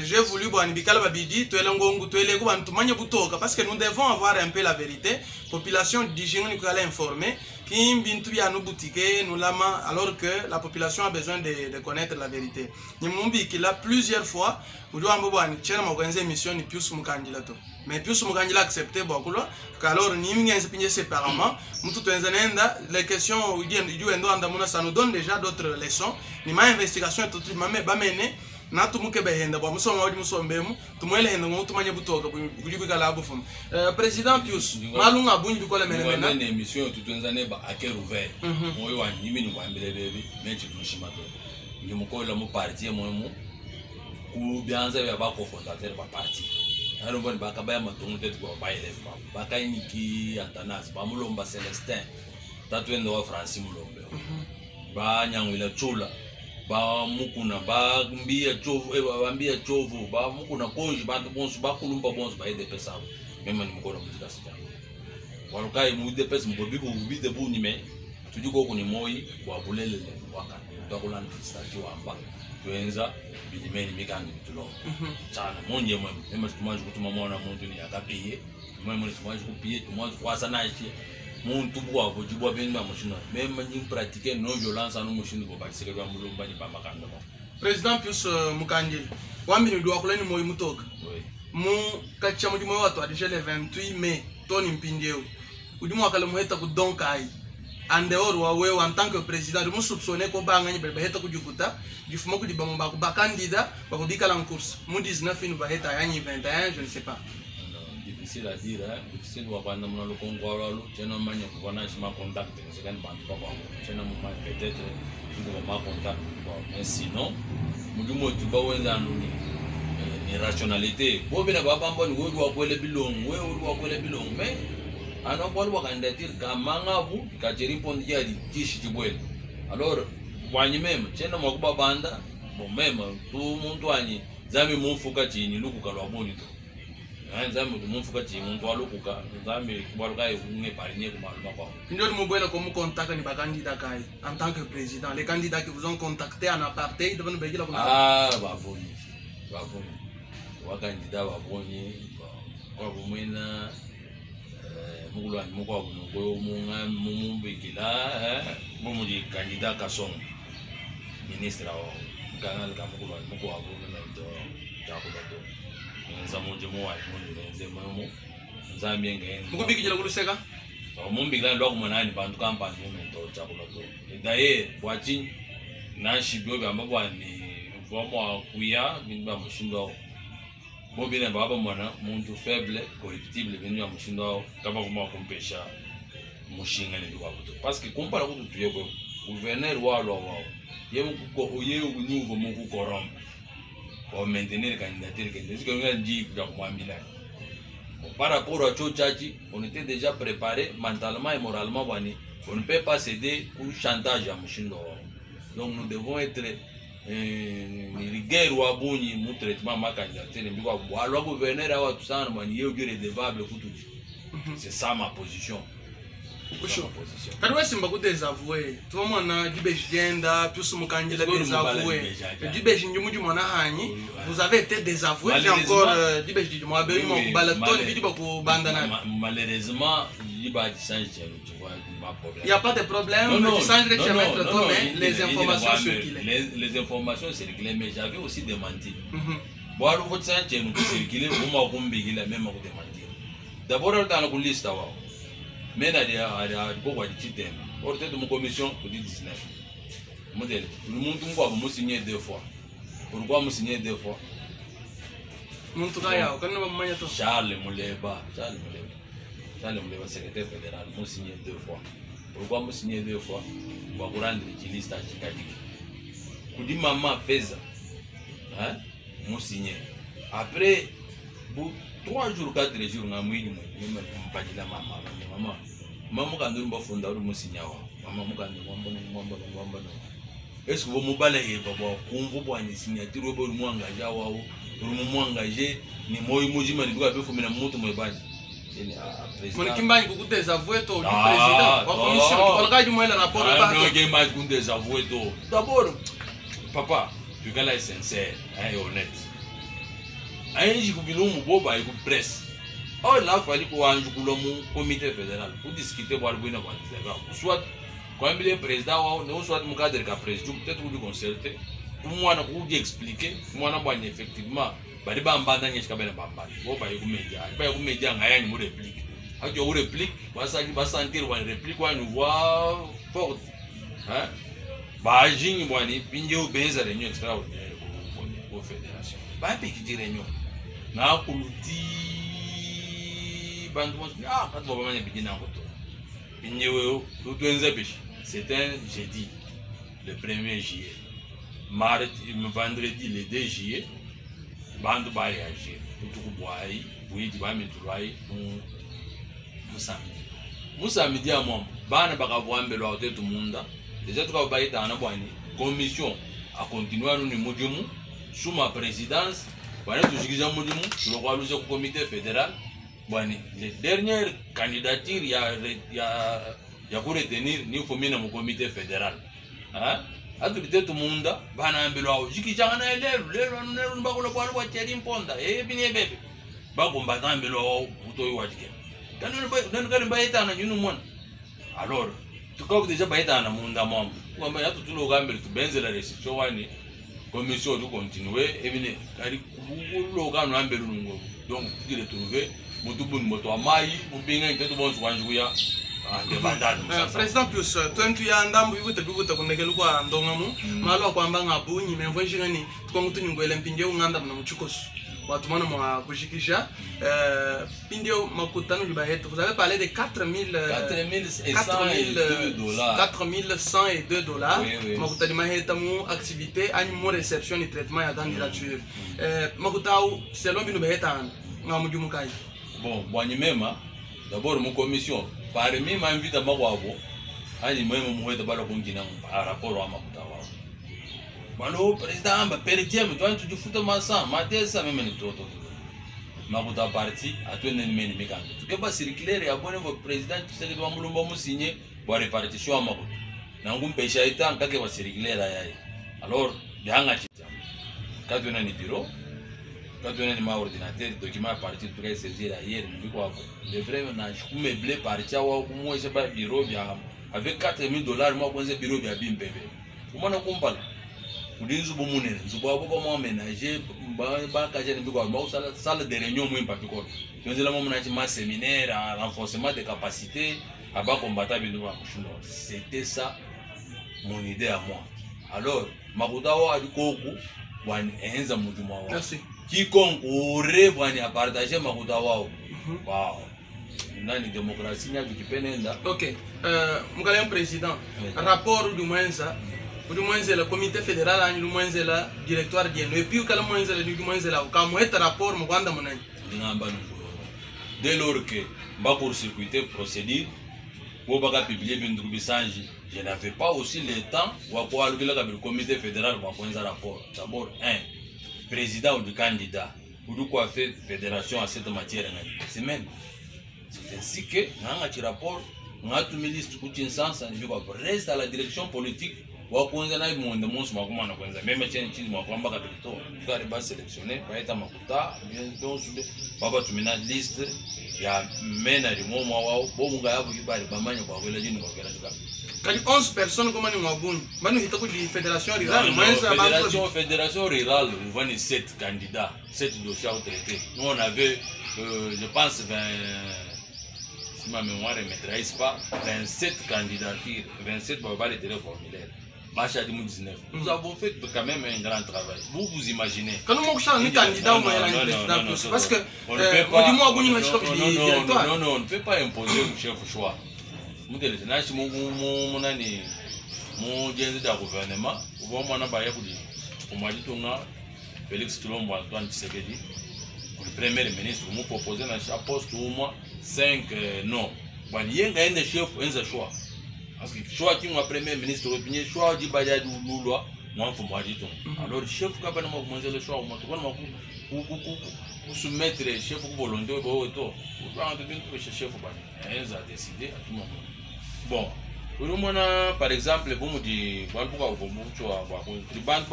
S2: J'ai voulu bon bikala babidi, to elangongu to elego bantu manya butoka parce que nous devons avoir un peu la vérité. Population d'Igino ni ko ala informer, qui bintu ya no boutique nous lama alors que la population a besoin de connaître la vérité. Ni mon bikila plusieurs fois Udo ambo bwani chena makwenze émission ni Pius Mukandila to. Mais Pius Mukandila accepté bokulo alors ni mingenze pinje séparément mutu tenzanenda les questions udiendo anda muna ça nous donne déjà d'autres leçons ni ma investigation tout mame ba mene na tumuke behenda ba musoma wadi musombemu tumwele henda ngo tumanya butoka kuli bikala abufum président Pius malunga bunyi bikola mene
S3: na émission tout tenzane ba aker ouvert moyo wa nyimi ni kwambelelebi mechi tushimato ni mukola mu parti mo ou bien ça va pas cofondateur ba parti alors bon ba kabaya matongo tete ko ba élève ba kainiki Antanas ba mulomba Celestin tatwendo wa Francis mulombe ba nyangwila chula ba mukuna ba mbia chovu ba mbia chovu ba mukuna konji ba bonsu ba kulumba bonsu ba ede pesa même ni mukona muzika sita walukai mu de pesa mbobi ko ubite bu nyime tujuko ko ni moyi wa bulele waka takulana stati wamba tuenza bilimeni mikandi bitulo sana monje mwe mema tumaje kutuma mwana muntu ni akapiye mwe tumaje kupiye tumaje kwasa nashi muntu bwa bujibwa benwa mushino mema nyi pratique non violence anu mushino ko bakiseke kwa mulumba ni bamba kanda
S2: Président Pius Mukandila wambi ni doa kulani moyi mutoka mu kacha mu dimo watu déjà le 28 mai toni mpindeo udimo akale muheta ku donkai en dehors wa en tant que président de me soupçonner ko ba ngani be heta ku jukuta du fumo ku di bamba ku ba candidat ba ko bikala en course mu 19 inu ba heta yani 21 je ne sais pas
S3: difficile à dire difficile wa banda mona lo kongwa lo tena manya ko na chima contact c'est quand bantu ba ba tena mu peut-être ko ma contact mais sinon mu dumo tu ba wenza nuni ni rationalité bo bina ba bamba ni wo wa kwele bilong we wo wa kwele bilong mais ano bol wa candidature kamanga bu ka répondre ya di tishi tibwele alors wani même tena mo kuba banda bon même tout muntu anyi zami mumfuka chini luku kalwa bonito zami mumfuka chini muntu alukuka zami kubaruka unge parinye kumaluma kwa
S2: ndio mubwela ko mu contacter ni ba candidat kai en tant que président les candidats qui vous ont contacté en apartheid devant begila kuna
S3: ba boni wa candidat ba boni kwa bomena mukulu ani mukwa kuno munga mumbikila mumudi candidat kasong ministre wa kanal ka mukulu ani mukwa kuno ndo jakuba to nza muje mo wa nze mamo nza mienge
S2: mukubikila kuluseka
S3: mumbikila ndo kumonani bantu kampani momento jakuba to d'ailleurs bwachi na shibyo bamba bwani vomo kuya minba mushindo bobina baba mwana muntu faible corruptible binu ya mushindo kama kuma kumpesha mushinga ni kwa kuto parce que compara kuto tuyeko gouverneur wao yemu ko oyeyo kunyuvo muku koromba pour maintenir candidature que est-ce que on a dit pour mwambila par rapport à Chochachi on était déjà préparé mentalement et moralement bani on ne peut pas céder au chantage à mushindo donc nous devons être ni rigueur wa boni mu traitement ma candidature mbiko bwalwa gouverneur awa tusana mani yeo gere devable kutuji c'est ça ma position.
S2: Kadwe simba ku désavouer tout mona dibejenda Pius Mukandila désavouer dibejinju muju mona hanyi vous avez été désavoué j'ai encore dibejinju mo abe mo balaton bidi ba ku bandana
S3: malheureusement liba change tu vois ma problème
S2: il y a pas de problème tu changes que mettre toi mais les informations circulent
S3: les informations circulent mais j'avais aussi démenti boalo votre change nous circuler au ma kumbigila même ko démentir d'abord dans la liste wa mais il y a beaucoup de titres. Au tête de mon commission, pour 19. Modèle. Tout le monde va signer 2 fois. Pourquoi me signer 2 fois? Charles Mouleba, secrétaire fédéral, me signer 2 fois. Pourquoi me signer 2 fois? Pour rendre la liste à Chikadi. Pour dire maman fait ça. Hein? Me signer. Après, 3 jours, 4 jours, on a mis pas dit la maman quand nous avons fondé le Moussignawa, maman quand nous avons est-ce que vous m'oubliez papa kumvu bwani signature obo mu engagé wao mu engagé ni moyo mujima ni bwa befu mina mutu mwebani
S2: Mon kimbanyi ku désavouer to du président wa commission ko ka di mo la rapport ba
S3: non que mais ku désavouer to d'abord papa tu gars là est sincère et honnête ai ji ku bilumu boba ku presse oh là fallait ko anju ku lo mu comité fédéral pour discuter boire bwina kwa soit quand le président wa ne soit mu cadre ka président peut-être vous concerter pour moi na ku expliquer moi na bwanya effectivement bari bambanda nyeshika bena bambanda boba ku media ngaya ni mu réplique ajo ku réplique ba sentir wa réplique wa nous voix forte hein ba jingi bwani pinje ubenza réunion extraordinaire pour fédération ba piki di réunion na kuluti bantu mo quand on va manya bidina ngoto pinje we tuenza bishi c'est un jeudi le 1er juillet mardi vendredi le 2 juillet bandu ba réagir tuku boai buidi ba mitulai musamedi amom bana bakavwambelwa utetu munda déjà tuka baita na bwani commission a continuer nous mudimu sous ma présidence bana tujikiza mudimu tulokwaluza ku comité fédéral bwani les dernières candidatures ya ku retenir ni fomina mu comité fédéral hein atu bitetu munda bana ambelwa jikichanga na lelo bakolo bwalo bwa tsheri imponda bine bebe bakomba tambelwa utoyi watike kanoni bayetana nyunu mona alors tukavu déjà bayetana munda mambo kwamba yatu tuloga mbele tubenzela restitution wani commission du continuer ebine kari kuloga no ambele lungo donc dire trouver mutubuni moto amai mubinga ntetu bonzo wanjuya
S2: président plus twentu ya ndambu bibuta kunekela kwa ndongamu malo kwamba ngabunyi memvojingani tkongutu nyungwele mpinde unganda na mchukosu watu mana mwa kushikisha pinde makutano libaheta vous avez parlé de 4102 dollars makutani maheta mu activité ani mo réception et traitement ya candidature makutau selon binu baheta ngamujumu kai
S3: bon bwanyi mema d'abord mon commission parmi ma invite magwabo ani mwema muheta balo kungina par rapport à makutawa balo président amba perdiem toi tu futa masa matesa meme ni toto makuta parti atwene ni meni mikanga tukeba circulaire ya bone vo président tseke twa mulumba musinye wa répartition ya makuta na ngumpesha ita nkake wa circulaire yayi alors byanga chita katwena ni bureau katwena ni ma ordinateur document parti tuka saisir hier ni kwa le vrai na kumeuble parti wa kumwesha ba bureau bya avec 4000 dollars moi konze bureau bya bimbebe umana kumpala udinzu bomunene nzubo abo ba ménager ba kaje ni biko ba salle de réunion mu impati ko tunzela mo munachi ma séminaire renforcement des capacités aba combattant bino ba kushuno c'était ça mon idée à moi alors makuta wa dikoku wani enza muduma wa
S2: merci
S3: kikonkuré bwani a partager makuta wao wow nani démocratie nya kipenda
S2: OK mukale président rapport du moins du moins le comité fédéral a du moins le directoire bien et puis kala moins le du moins la ka mo eta rapport mo kwanda monani
S3: ngamba dès lors que ba court circuiter procédure bo baka publier bindu bisanji je n'avais pas aussi le temps wa kwa alugila ka le comité fédéral wa kwanza rapport d'abord un président ou du candidat ou du quoi fait fédération à cette matière c'est même c'est ainsi que nganga ti rapport ngatu liste kuti nsansa ni kwa reste à la direction politique wa kwanza na monde monso makuma na kwanza meme cheni chini mwa kwamba kapito tukari ba sélectionner baita makuta bien donc baba tumina liste ya mena limo mwa wao bomunga yabo kibali bamanya kwa kwela jini kwa kwela tuka
S2: kali 11 personnes comme ni mwabuni banu hitako di fédération rurale
S3: fédération rurale on vend 7 candidats 7 dossiers à traiter nous on avait je pense 20 si ma mémoire ne me trahisse pas 27 candidatures 27 baba les téléformulaires Machadi 19. Nous avons fait quand même un grand travail. Vous imaginez.
S2: Quand nous avons un candidat au président, parce que
S3: on ne peut pas imposer au chef choix. Nous gouvernement. Félix Tshilombo Antoine Tshisekedi, le premier ministre, nous proposons à chaque poste au moins 5 noms. Il y a un chef, un choix. parce que choix qui mon premier ministre opinion choix du baya du loi moi faut moi dit tout alors chef ka bana mo manger le choix moi tout moi ku soumettre chef ku volonté bo to on de bien que chef ba ils a décidé à tout moment bon par exemple vous me dites quoi pourquoi vous me tu vois le band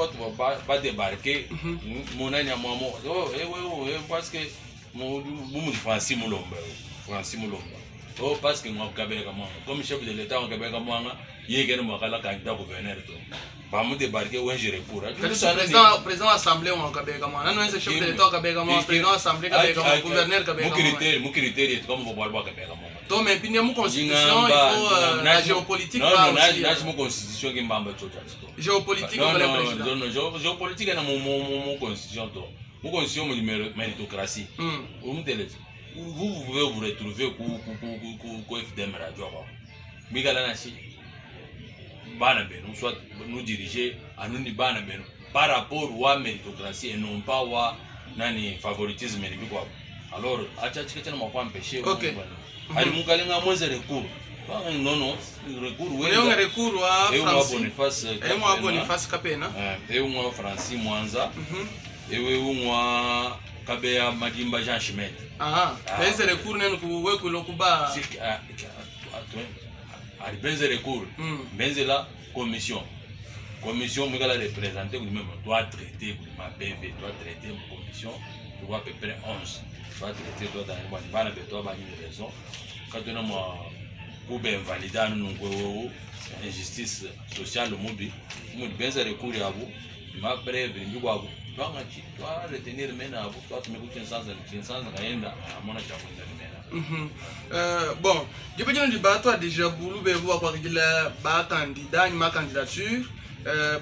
S3: pas débarquer mon ami à moi parce que mon vous me Francis Mulomba oh parce que moi comme chef de l'état on Québec moi yégué mo kala candidat gouverneur to ba mu débarquer où je recours
S2: président assemblée on Québec moi non c'est chef de l'état Québec moi président assemblée Québec moi gouverneur Québec moi
S3: mon critère comme vous parlez Québec moi
S2: to mais puis mon constitution il faut la géopolitique
S3: non mon constitution qui mbamba toto
S2: géopolitique
S3: non géopolitique na mon constitution to mon constitution mon méritocratie vous pouvez vous retrouver au FDM radio Migalanashi Bana Beno, soit nous diriger à nous Bana Beno par rapport à méritocratie et non pas à nani favoritisme. Alors, à Tchatchika, on va empêcher. Ok. Allez, mon galinga, moi, j'ai recours. Non, recours, oui. Et on a recours à Boniface. Et moi, Boniface Capena. Et moi, Francis Mwanza. Et moi, Kabea Madimba Jean Chimet. Ah, c'est recours, nous, Kulokuba. Il benze recours, benze la commission. Commission, me la représenter, vous même doit traiter ma PV, doit traiter ma commission, tu vois à peu près 11. Doit traiter, doit dans le ban de toi, une raison. Quand on a moi, pour bien valider nous injustice sociale le mobile, nous benze recours à vous, ma brève, nous va vous. Toi, retenir maintenant, toi, tu me coûtes 500 rien à mon achat.
S2: Bon, je peux dire que toi déjà voulu voir quoi qu'il a candidat, ma candidature,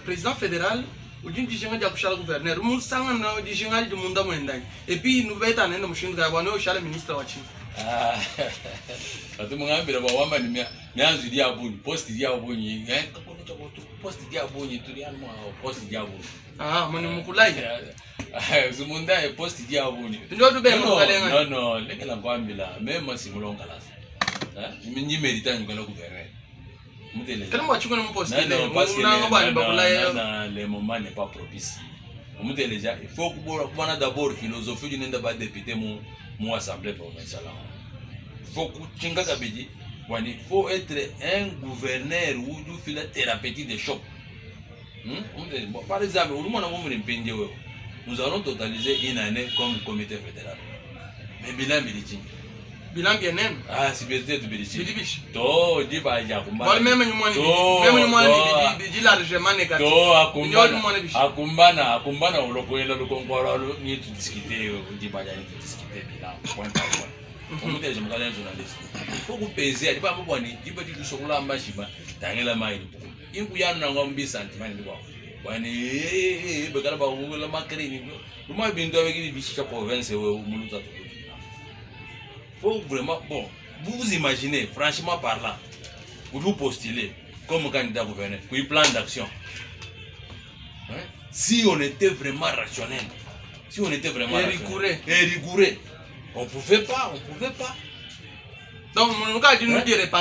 S2: président fédéral, ou d'une division de la gouverneur, nous sommes en division du monde et puis nous vais t'amener dans le chien de Gabon au châle ministre Wachi. Ah, tu m'as dit que tu m'as dit que poste diaboni, poste diaboni, tu viens moi poste diaboni. Ah, mon mukulaï. Ce monde est poste diaboni. Non, non, les gens qui ont là, même si nous l'avons calas. Ils méritent un gouverneur. Comment tu connais mon poste? Non, parce que le moment n'est pas propice. Il faut que d'abord philosophie du n'importe député mon assemblée provinciale. Il faut que il faut être un gouverneur ou du filet thérapeutique de choc. Par exemple, nous allons totaliser une année comme comité fédéral. Mais bilan militaire. Bilan bien même. Ah, c'est bien de militaire. To, dis pas Yakumba. Même dis largement négatif. To, Akumbana, on le connaît le concours, ni tout discuter, dis pas discuter bilan. Point par point. On dit je me regarde un journaliste. Il faut vous peser, pas vous bonner, dis pas du chocolat machima, t'as la main. Il y a un homme sentiment de voir. Wani begala ba wula makri ni moi bindo avec les biches province ou muluta to. Faut vraiment bon, vous imaginez franchement parlant, vous postulez comme candidat gouverneur, puis plan d'action. Si on était vraiment rationnel, si on était vraiment rigoureux, on pouvait pas. Donc, mon cas, tu n'as pas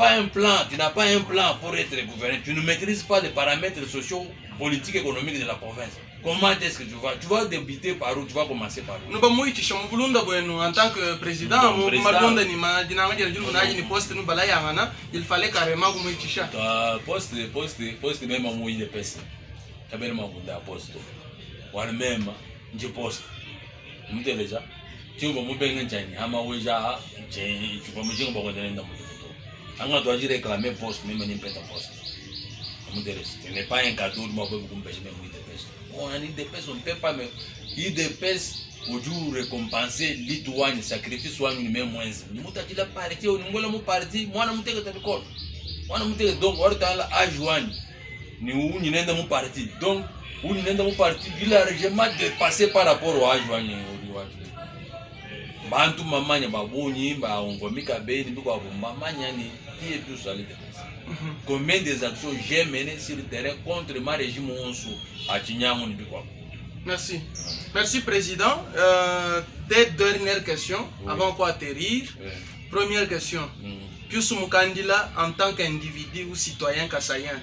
S2: un plan pour être gouverneur. Tu ne maîtrises pas les paramètres sociaux, politiques, économiques de la province. Comment est-ce que tu vas débuter par où? Tu vas commencer par où? En tant que président, il fallait carrément que poste même à de peste. Poste. Même, je poste. Vous êtes déjà? Tu vas me baigner Amaouja, tu vas me dire que tu dois réclamer poste, même un poste. Ce n'est pas un cadeau de m'avoir beaucoup de pêche. On a des pêches, on ne peut pas, mais il dépêche au jour récompenser l'Itoine, sacrifice soit même moins. Nous avons dit la partie, nous avons parti, moi, nous avons Moi, nous avons donc, on a joint. Nous avons parti. Donc, nous avons parti, il a largement dépassé par rapport au joint. Bantu mamanya babuni ba ongomika beni biko mamanya ni qui est tout ça les dépenses. Combien des actions j'ai menées sur le terrain contre ma régime onsu à Tinyamu ni biko. Merci. Merci président. Des dernières questions avant qu'on atterrir. Première question. Pius Mukandila, en tant qu'individu ou citoyen kassaïen,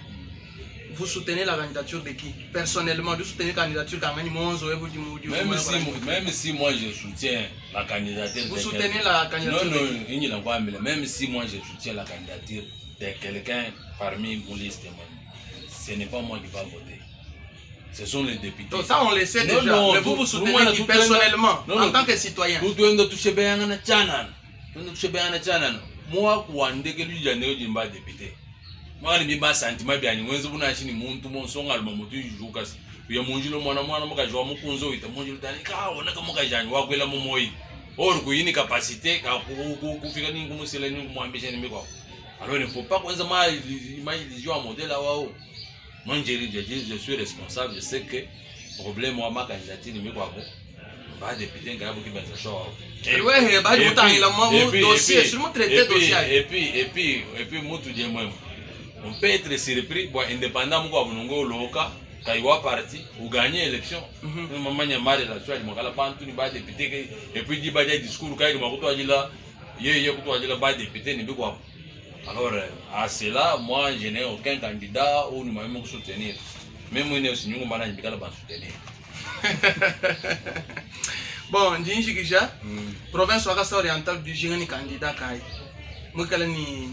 S2: vous soutenez la candidature de qui? Personnellement, vous soutenez la candidature d'Amani Monzo et vous dites
S3: même si moi je soutiens la candidature.
S2: Vous soutenez la candidature?
S3: Non, même si moi je soutiens la candidature de quelqu'un parmi mon liste, ce n'est pas moi qui va voter. Ce sont les députés.
S2: Donc ça on le sait déjà.
S3: Non,
S2: mais vous soutenez qui personnellement, en tant que citoyen?
S3: Tout le monde touche bien à Tchanan. Moi, quand je suis député, moi, je suis sentiment bien. Moi, je suis muntu monsonga almamutu jukas. Puis mon jilo mwana muka jwa mukunzo ita mon jilo tani ka ona kama ka jani wa kwela momoi. Or ku yini capacité ka ku fika ni kumusela ni kumwambisha ni miko. Alors il ne faut pas qu'on illusion à modèle là wao. Moi je suis responsable, je sais que problème moi ma candidature ni miko ako. Ba député ngabo ki benza show.
S2: Ouais, ba mutangila mo dossier, sur mon traité dossier.
S3: Et puis mutu je moi. On peut être surpris, bon, indépendant, on loka, kaiwa parti, ou gagner l'élection. Maman y a marre là-dessus, il m'a pas tout bas député, et puis dit bah discours, quand il m'a coupé là, il y a coupé là bas député, n'est pas quoi. Alors à cela, moi je n'ai aucun candidat ou nous m'avons soutenir. Même moi aussi nous m'avons dit qu'elle va soutenir.
S2: Bon, dis-je déjà, province orientale du Génie candidat kai, moi qu'elle ni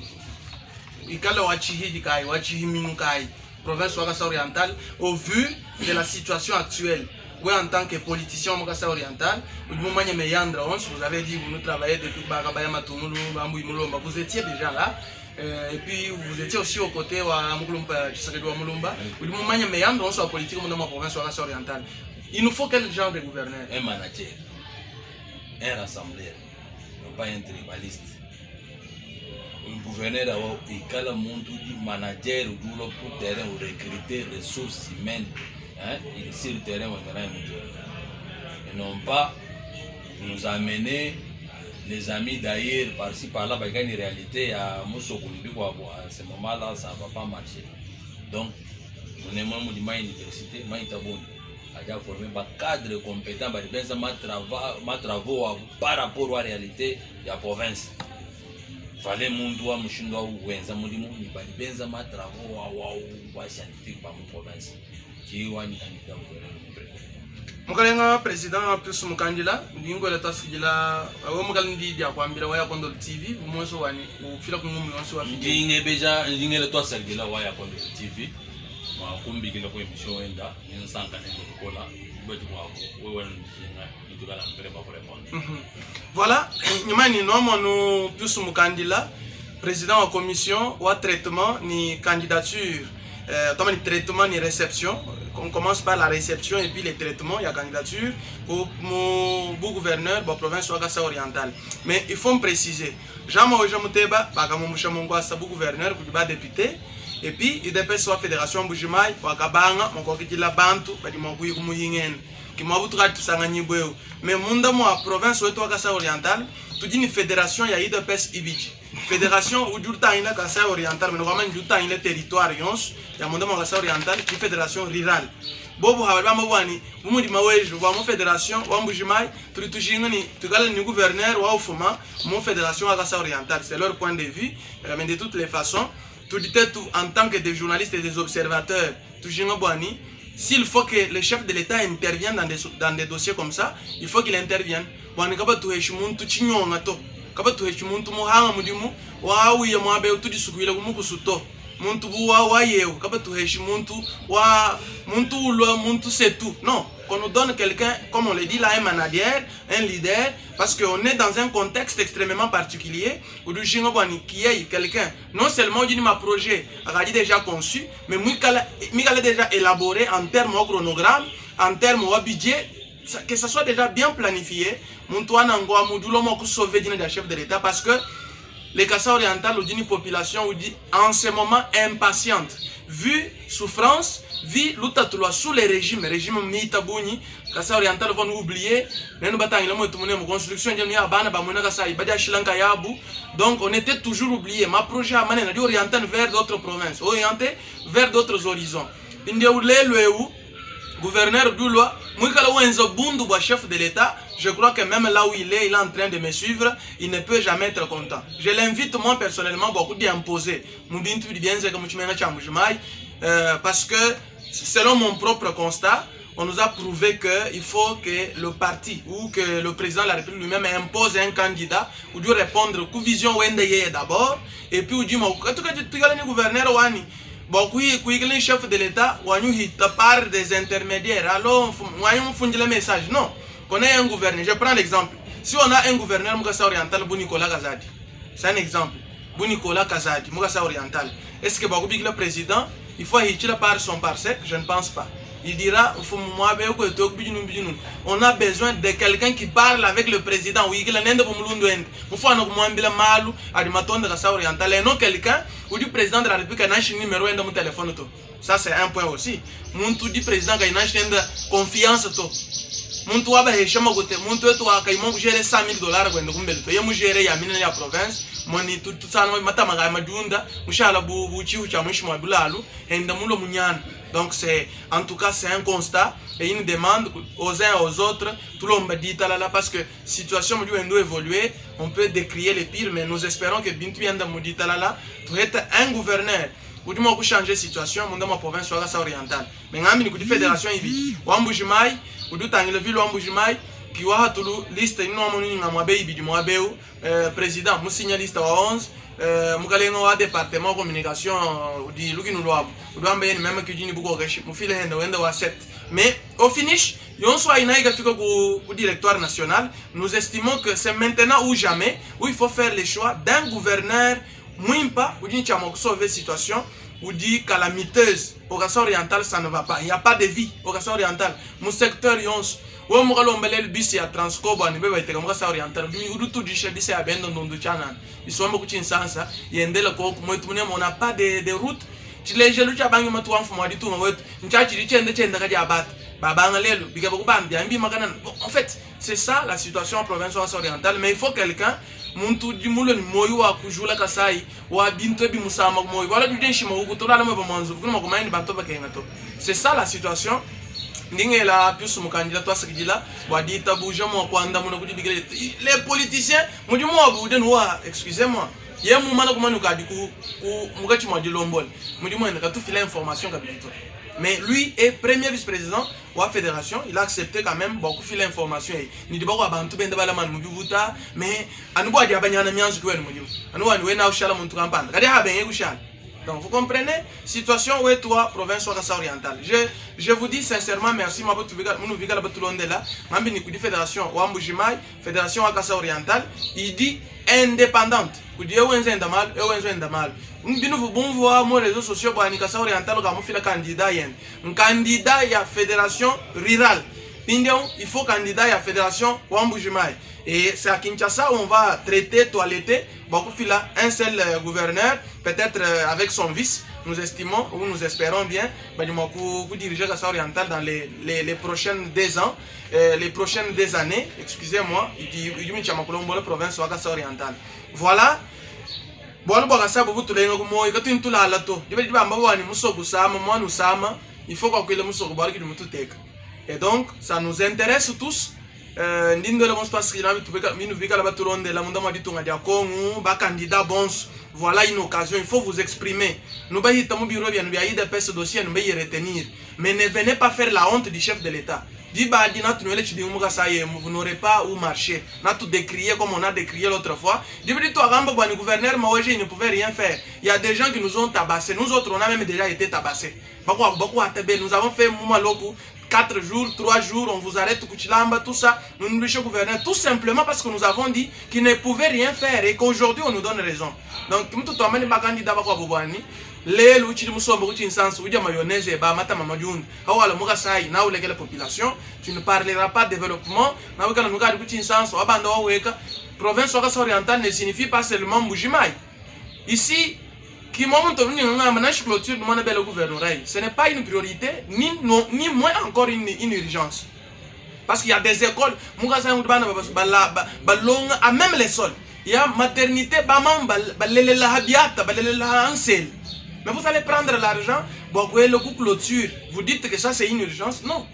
S2: ikala wachihi dikai wachihi minukai province Wakassa orientale au vu de la situation actuelle. Oui, en tant que politicien Wakassa orientale, vous avez dit vous nous travaillez depuis Bagabaya Matumulu, Bambou Mulumba, vous étiez déjà là. Et puis vous étiez aussi aux côtés de Mulumba. Vous dites meilleur sur la politique de la province Wakassa orientale. Il nous faut quel genre de gouverneur?
S3: Un manager, un rassembleur, pas un tribaliste. Un gouverneur a un monde du manager ou du terrain ou recruter ressources humaines. Il est sur le terrain et non pas nous amener les amis d'ailleurs par-ci par-là. Parce qu'en réalité, à ce moment-là, ça ne va pas marcher. Donc, on est membre de ma université, ma itabone. Il a formé un cadre compétent, ma travaux par rapport à la réalité de la province. Fallait mundu wa mushindo wa wenza mulimu ni bali benza matravo wa scientifique pa mu province ki wani candidat au
S2: mukalenga président plus mukandila ndingo la tasigila wa mukalindi dia kwambira wa ya Kondolo TV umonso wani ufila kumumi wonso wa
S3: ndinge beja ndinge la tasigila wa ya Kondolo TV ma kumbikila ko emission wenda ni sanka ne kola betu kwa wewe ndinga ndikala mpere ba répondre.
S2: Voilà, nous plus Mukandila, président de la commission ou traitement ni candidature, ni traitement ni réception. On commence par la réception et puis les traitements, il y a candidature pour mon gouverneur de la province Wakassa orientale. Mais il faut me préciser, Jean-Marie Jamuteba, mon gouverneur pour le député. Et puis il dépêche sur la fédération Bujimai, Wakabanga, mon kokitila Bantu, mon Kuyumuhingen. Qui m'a voulu tout ça mais munda moi province ouest Wakassa orientale tout dit une fédération ya ida pes ibiji fédération ou juta ina Wakassa orientale mais vraiment juta ina territoire yons ya munda moi Wakassa orientale qui fédération rurale bobo hababa mabwani mumudi mawejo wa mon fédération wa mbujimai tout jinga ni tukala ni gouverneur wa ufuma mon fédération Wakassa orientale c'est leur point de vue mais de toutes les façons tout dit tout en tant que des journalistes et des observateurs tout jinga bwani. S'il faut que le chef de l'État intervienne dans des dossiers comme ça, il faut qu'il intervienne. Bon, on va tout muntu chinyonga to. Kaba tout muntu muhanga mudimu wa wiya mwabe tudi sukuila kumukusuto. Muntu wa yeu kaba tout muntu wa muntu ulwa muntu c'est tout. Non, qu'on nous donne quelqu'un comme on le dit là un manager, un leader parce qu'on est dans un contexte extrêmement particulier où du jingobani qui est quelqu'un non seulement dit ma projet a déjà conçu mais Mikala déjà élaboré en termes de chronogramme, en termes de budget, que ça soit déjà bien planifié. Montouana ngoa modulo moko sauver d'un chef de l'État parce que les Wakassa orientales ou d'une population ou dit en ce moment impatiente vu souffrance vu l'outatulwa sous les régimes mitabuni Wakassa orientale vont oublier nous batang le moto mon construction de abana ba mona kasa ibada shilanka yabu donc on était toujours oublié ma projet à manena orienté vers d'autres provinces orienté vers d'autres horizons inde ulelwe gouverneur dulwa mwikala wenzo bundu ba chef de l'État je crois que même là où il est en train de me suivre, il ne peut jamais être content. Je l'invite moi personnellement beaucoup d'imposer. Parce que selon mon propre constat, on nous a prouvé qu'il faut que le parti ou que le président de la République lui-même impose un candidat ou doit répondre à la vision d'abord et puis il dit que gouverneur wani beaucoup le chef de l'État wani par des intermédiaires alors on fonde le message non on a un gouverneur. Je prends l'exemple, si on a un gouverneur Mukasa Oriental Nicolas Kazadi, c'est un exemple, Nicolas Kazadi Mukasa Oriental, est-ce que beaucoup le président il faut hitcher par son parsec? Je ne pense pas. Il dira, on a besoin de quelqu'un qui parle avec le président. Il faut non quelqu'un ou du président de la République qui a un numéro de mon téléphone. Ça c'est un point aussi. Mon du président qui a une confiance. Mon toit va échouer mon côté. Mon toit toi qui m'a géré $100,000 quand on me géré ya mine ya province. Moni tout ça no mata maga majunda. Mushala buchi ucha mishmo bulalu. Henda mulo munyan. Donc c'est en tout cas c'est un constat et une demande aux uns et aux autres. Tout le monde dit là parce que situation doit évoluer. On peut décrier les pires, mais nous espérons que Bintu yanda mudi là pour être un gouverneur. Ou du moins pour changer situation, mon dans ma province soit orientale. Mais ngami ni ku fédération ibi. Wambujimai ou du tangile ville Wambujimai qui wa hatulu liste ino moni ngamwabe ibi du mwabeu président musinya liste wa 11 mukalengo wa département communication di lukinu lwabo udwambe yeni même que jini buko gashi mufile henda wenda wa 7 mais au finish yon soit inaiga fiko ku directoire national. Nous estimons que c'est maintenant ou jamais où il faut faire le choix d'un gouverneur Mwimpa ou d'une chamo sauver situation ou dit calamiteuse au Gasson oriental ça ne va pas, il n'y a pas de vie au Gasson oriental. Mon secteur yons ou mo kalombele le bisi ya Transcoba ni beba iteka mo Gasson oriental du tout du chef bisi ya bendo ndondo chana ils sont beaucoup chinsansa yendele ko mo tumune on n'a pas de route chile jelu cha bangi matu amfu mo ditu mo nchachi richende chenda ka diabat babanga lelo biga ko bambi ambi makana. En fait c'est ça la situation en province orientale, mais il faut quelqu'un muntu dimulo ni moyo wa kujula kasai wa binto bi musama moyo wala du denshi mo kutola na mo manzo kuna ko mayini bato ba kenga to. C'est ça la situation. Ndinge la plus mon candidat toi sakidila wa dita buja mo kwanda mo ko digele les politiciens mo di mo abude no excusez-moi ye mo mana ko manu ka di ku mugachi mo di lombol mo di mo na ka tu fila information ka bilito. Mais lui est premier vice-président de la fédération, il a accepté quand même beaucoup de l'information. Il dit beaucoup abantu benda bala man mubibuta mais anubo adi abanyana mianzu kwenu mudimu. Anu wani wena ushala muntu kampanda. Kadi habenye kushala. Donc vous comprenez situation où est toi province orientale. Je vous dis sincèrement merci ma botu vika munu vika la batulonde là. Mambi ni kudi fédération Wambujimai, fédération Akassa orientale, il dit indépendante. Kudi ewenze ndamal, ewenze ndamal. Nous bon voir mon réseaux sociaux pour Akassa orientale comme fait le candidat yen. Un candidat ya fédération rurale. Il faut candidat à la fédération Wambujimai. Et c'est à Kinshasa où on va traiter, toiletter, beaucoup fila un seul gouverneur, peut-être avec son vice, nous estimons ou nous espérons bien, pour diriger Akassa orientale dans les prochaines 2 ans, les prochaines 2 années, excusez-moi, il dit la province Akassa orientale. Voilà. Il faut qu'on et donc, ça nous intéresse tous. Voilà une occasion, il faut vous exprimer. Nous des dossiers, nous retenir. Mais ne venez pas faire la honte du chef de l'État. Vous n'aurez pas où marcher. Nous avons tout décrié comme on a décrié l'autre fois. Le gouverneur Maouéji ne pouvait rien faire. Il y a des gens qui nous ont tabassés. Nous autres, on a même déjà été tabassés. Nous avons fait Moumaloku. 4 jours, 3 jours, on vous arrête Kuchilamba, tout ça, nous nous le gouverneur, tout simplement parce que nous avons dit qu'il ne pouvait rien faire et qu'aujourd'hui on nous donne raison. Donc, tout le monde est candidat à Boubani, les loutis de Moussoum, sens où il y a mayonnaise et bamata mamadjoun, la Mourasaï, na ou la population, tu ne parleras pas de développement, na ou nous garde sens, ou abandon weka, province orientale ne signifie pas seulement Mbujimai. Ici, qui monte une clôture de gouvernement, ce n'est pas une priorité, ni moins encore une urgence. Parce qu'il y a des écoles, à même les sols, il y a maternité, mais vous allez prendre l'argent, le coup clôture, vous dites que ça c'est une urgence? Non.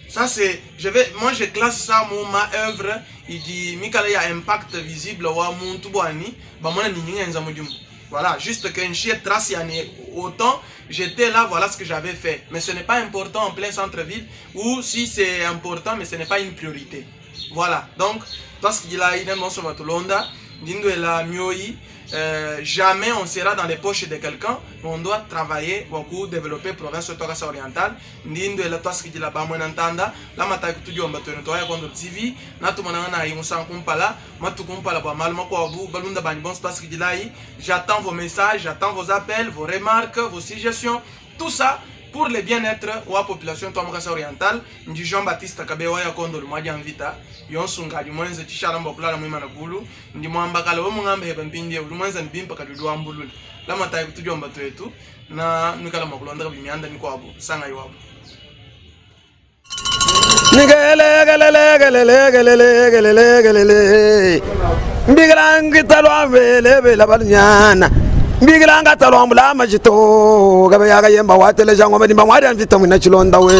S2: Ça c'est, moi je classe ça ma œuvre. Il dit, Mikala y a impact visible wa mon tuboani, bah moi voilà, juste qu'un chien trace autant j'étais là, voilà ce que j'avais fait. Mais ce n'est pas important en plein centre-ville, ou si c'est important, mais ce n'est pas une priorité. Voilà, donc, parce qu'il a une émotion à Toulonda, jamais on sera dans les poches de quelqu'un, mais on doit travailler beaucoup, développer province orientale. Ndindo la toise qui dit la bamoué n'entanda, la mata que tu dis on va te nettoyer contre le TV, n'atu manana y on s'en kumpala, matu kumpala ba mal mako abu, balunda bani bon toise qui dit là, j'attends vos messages, j'attends vos appels, vos remarques, vos suggestions, tout ça. Pour le bien-être de la population orientale, ndi Jean-Baptiste Kabewa ya kondo le mois invita, yon sunga du moins de Tichara Mbokula la Mimana Kulu, ndi Mwambakala au Mungambe Bempindi, le moins de Bimpa du Douambulu, la Mataï to Jombato et tout, na Nicola Mokulanda Bimianda Nikwabu, Sanga Iwabu.
S1: Mbigilanga talwa mbula majito gabe yaga yemba watele jango medimba mwari anvita mwina chilonda we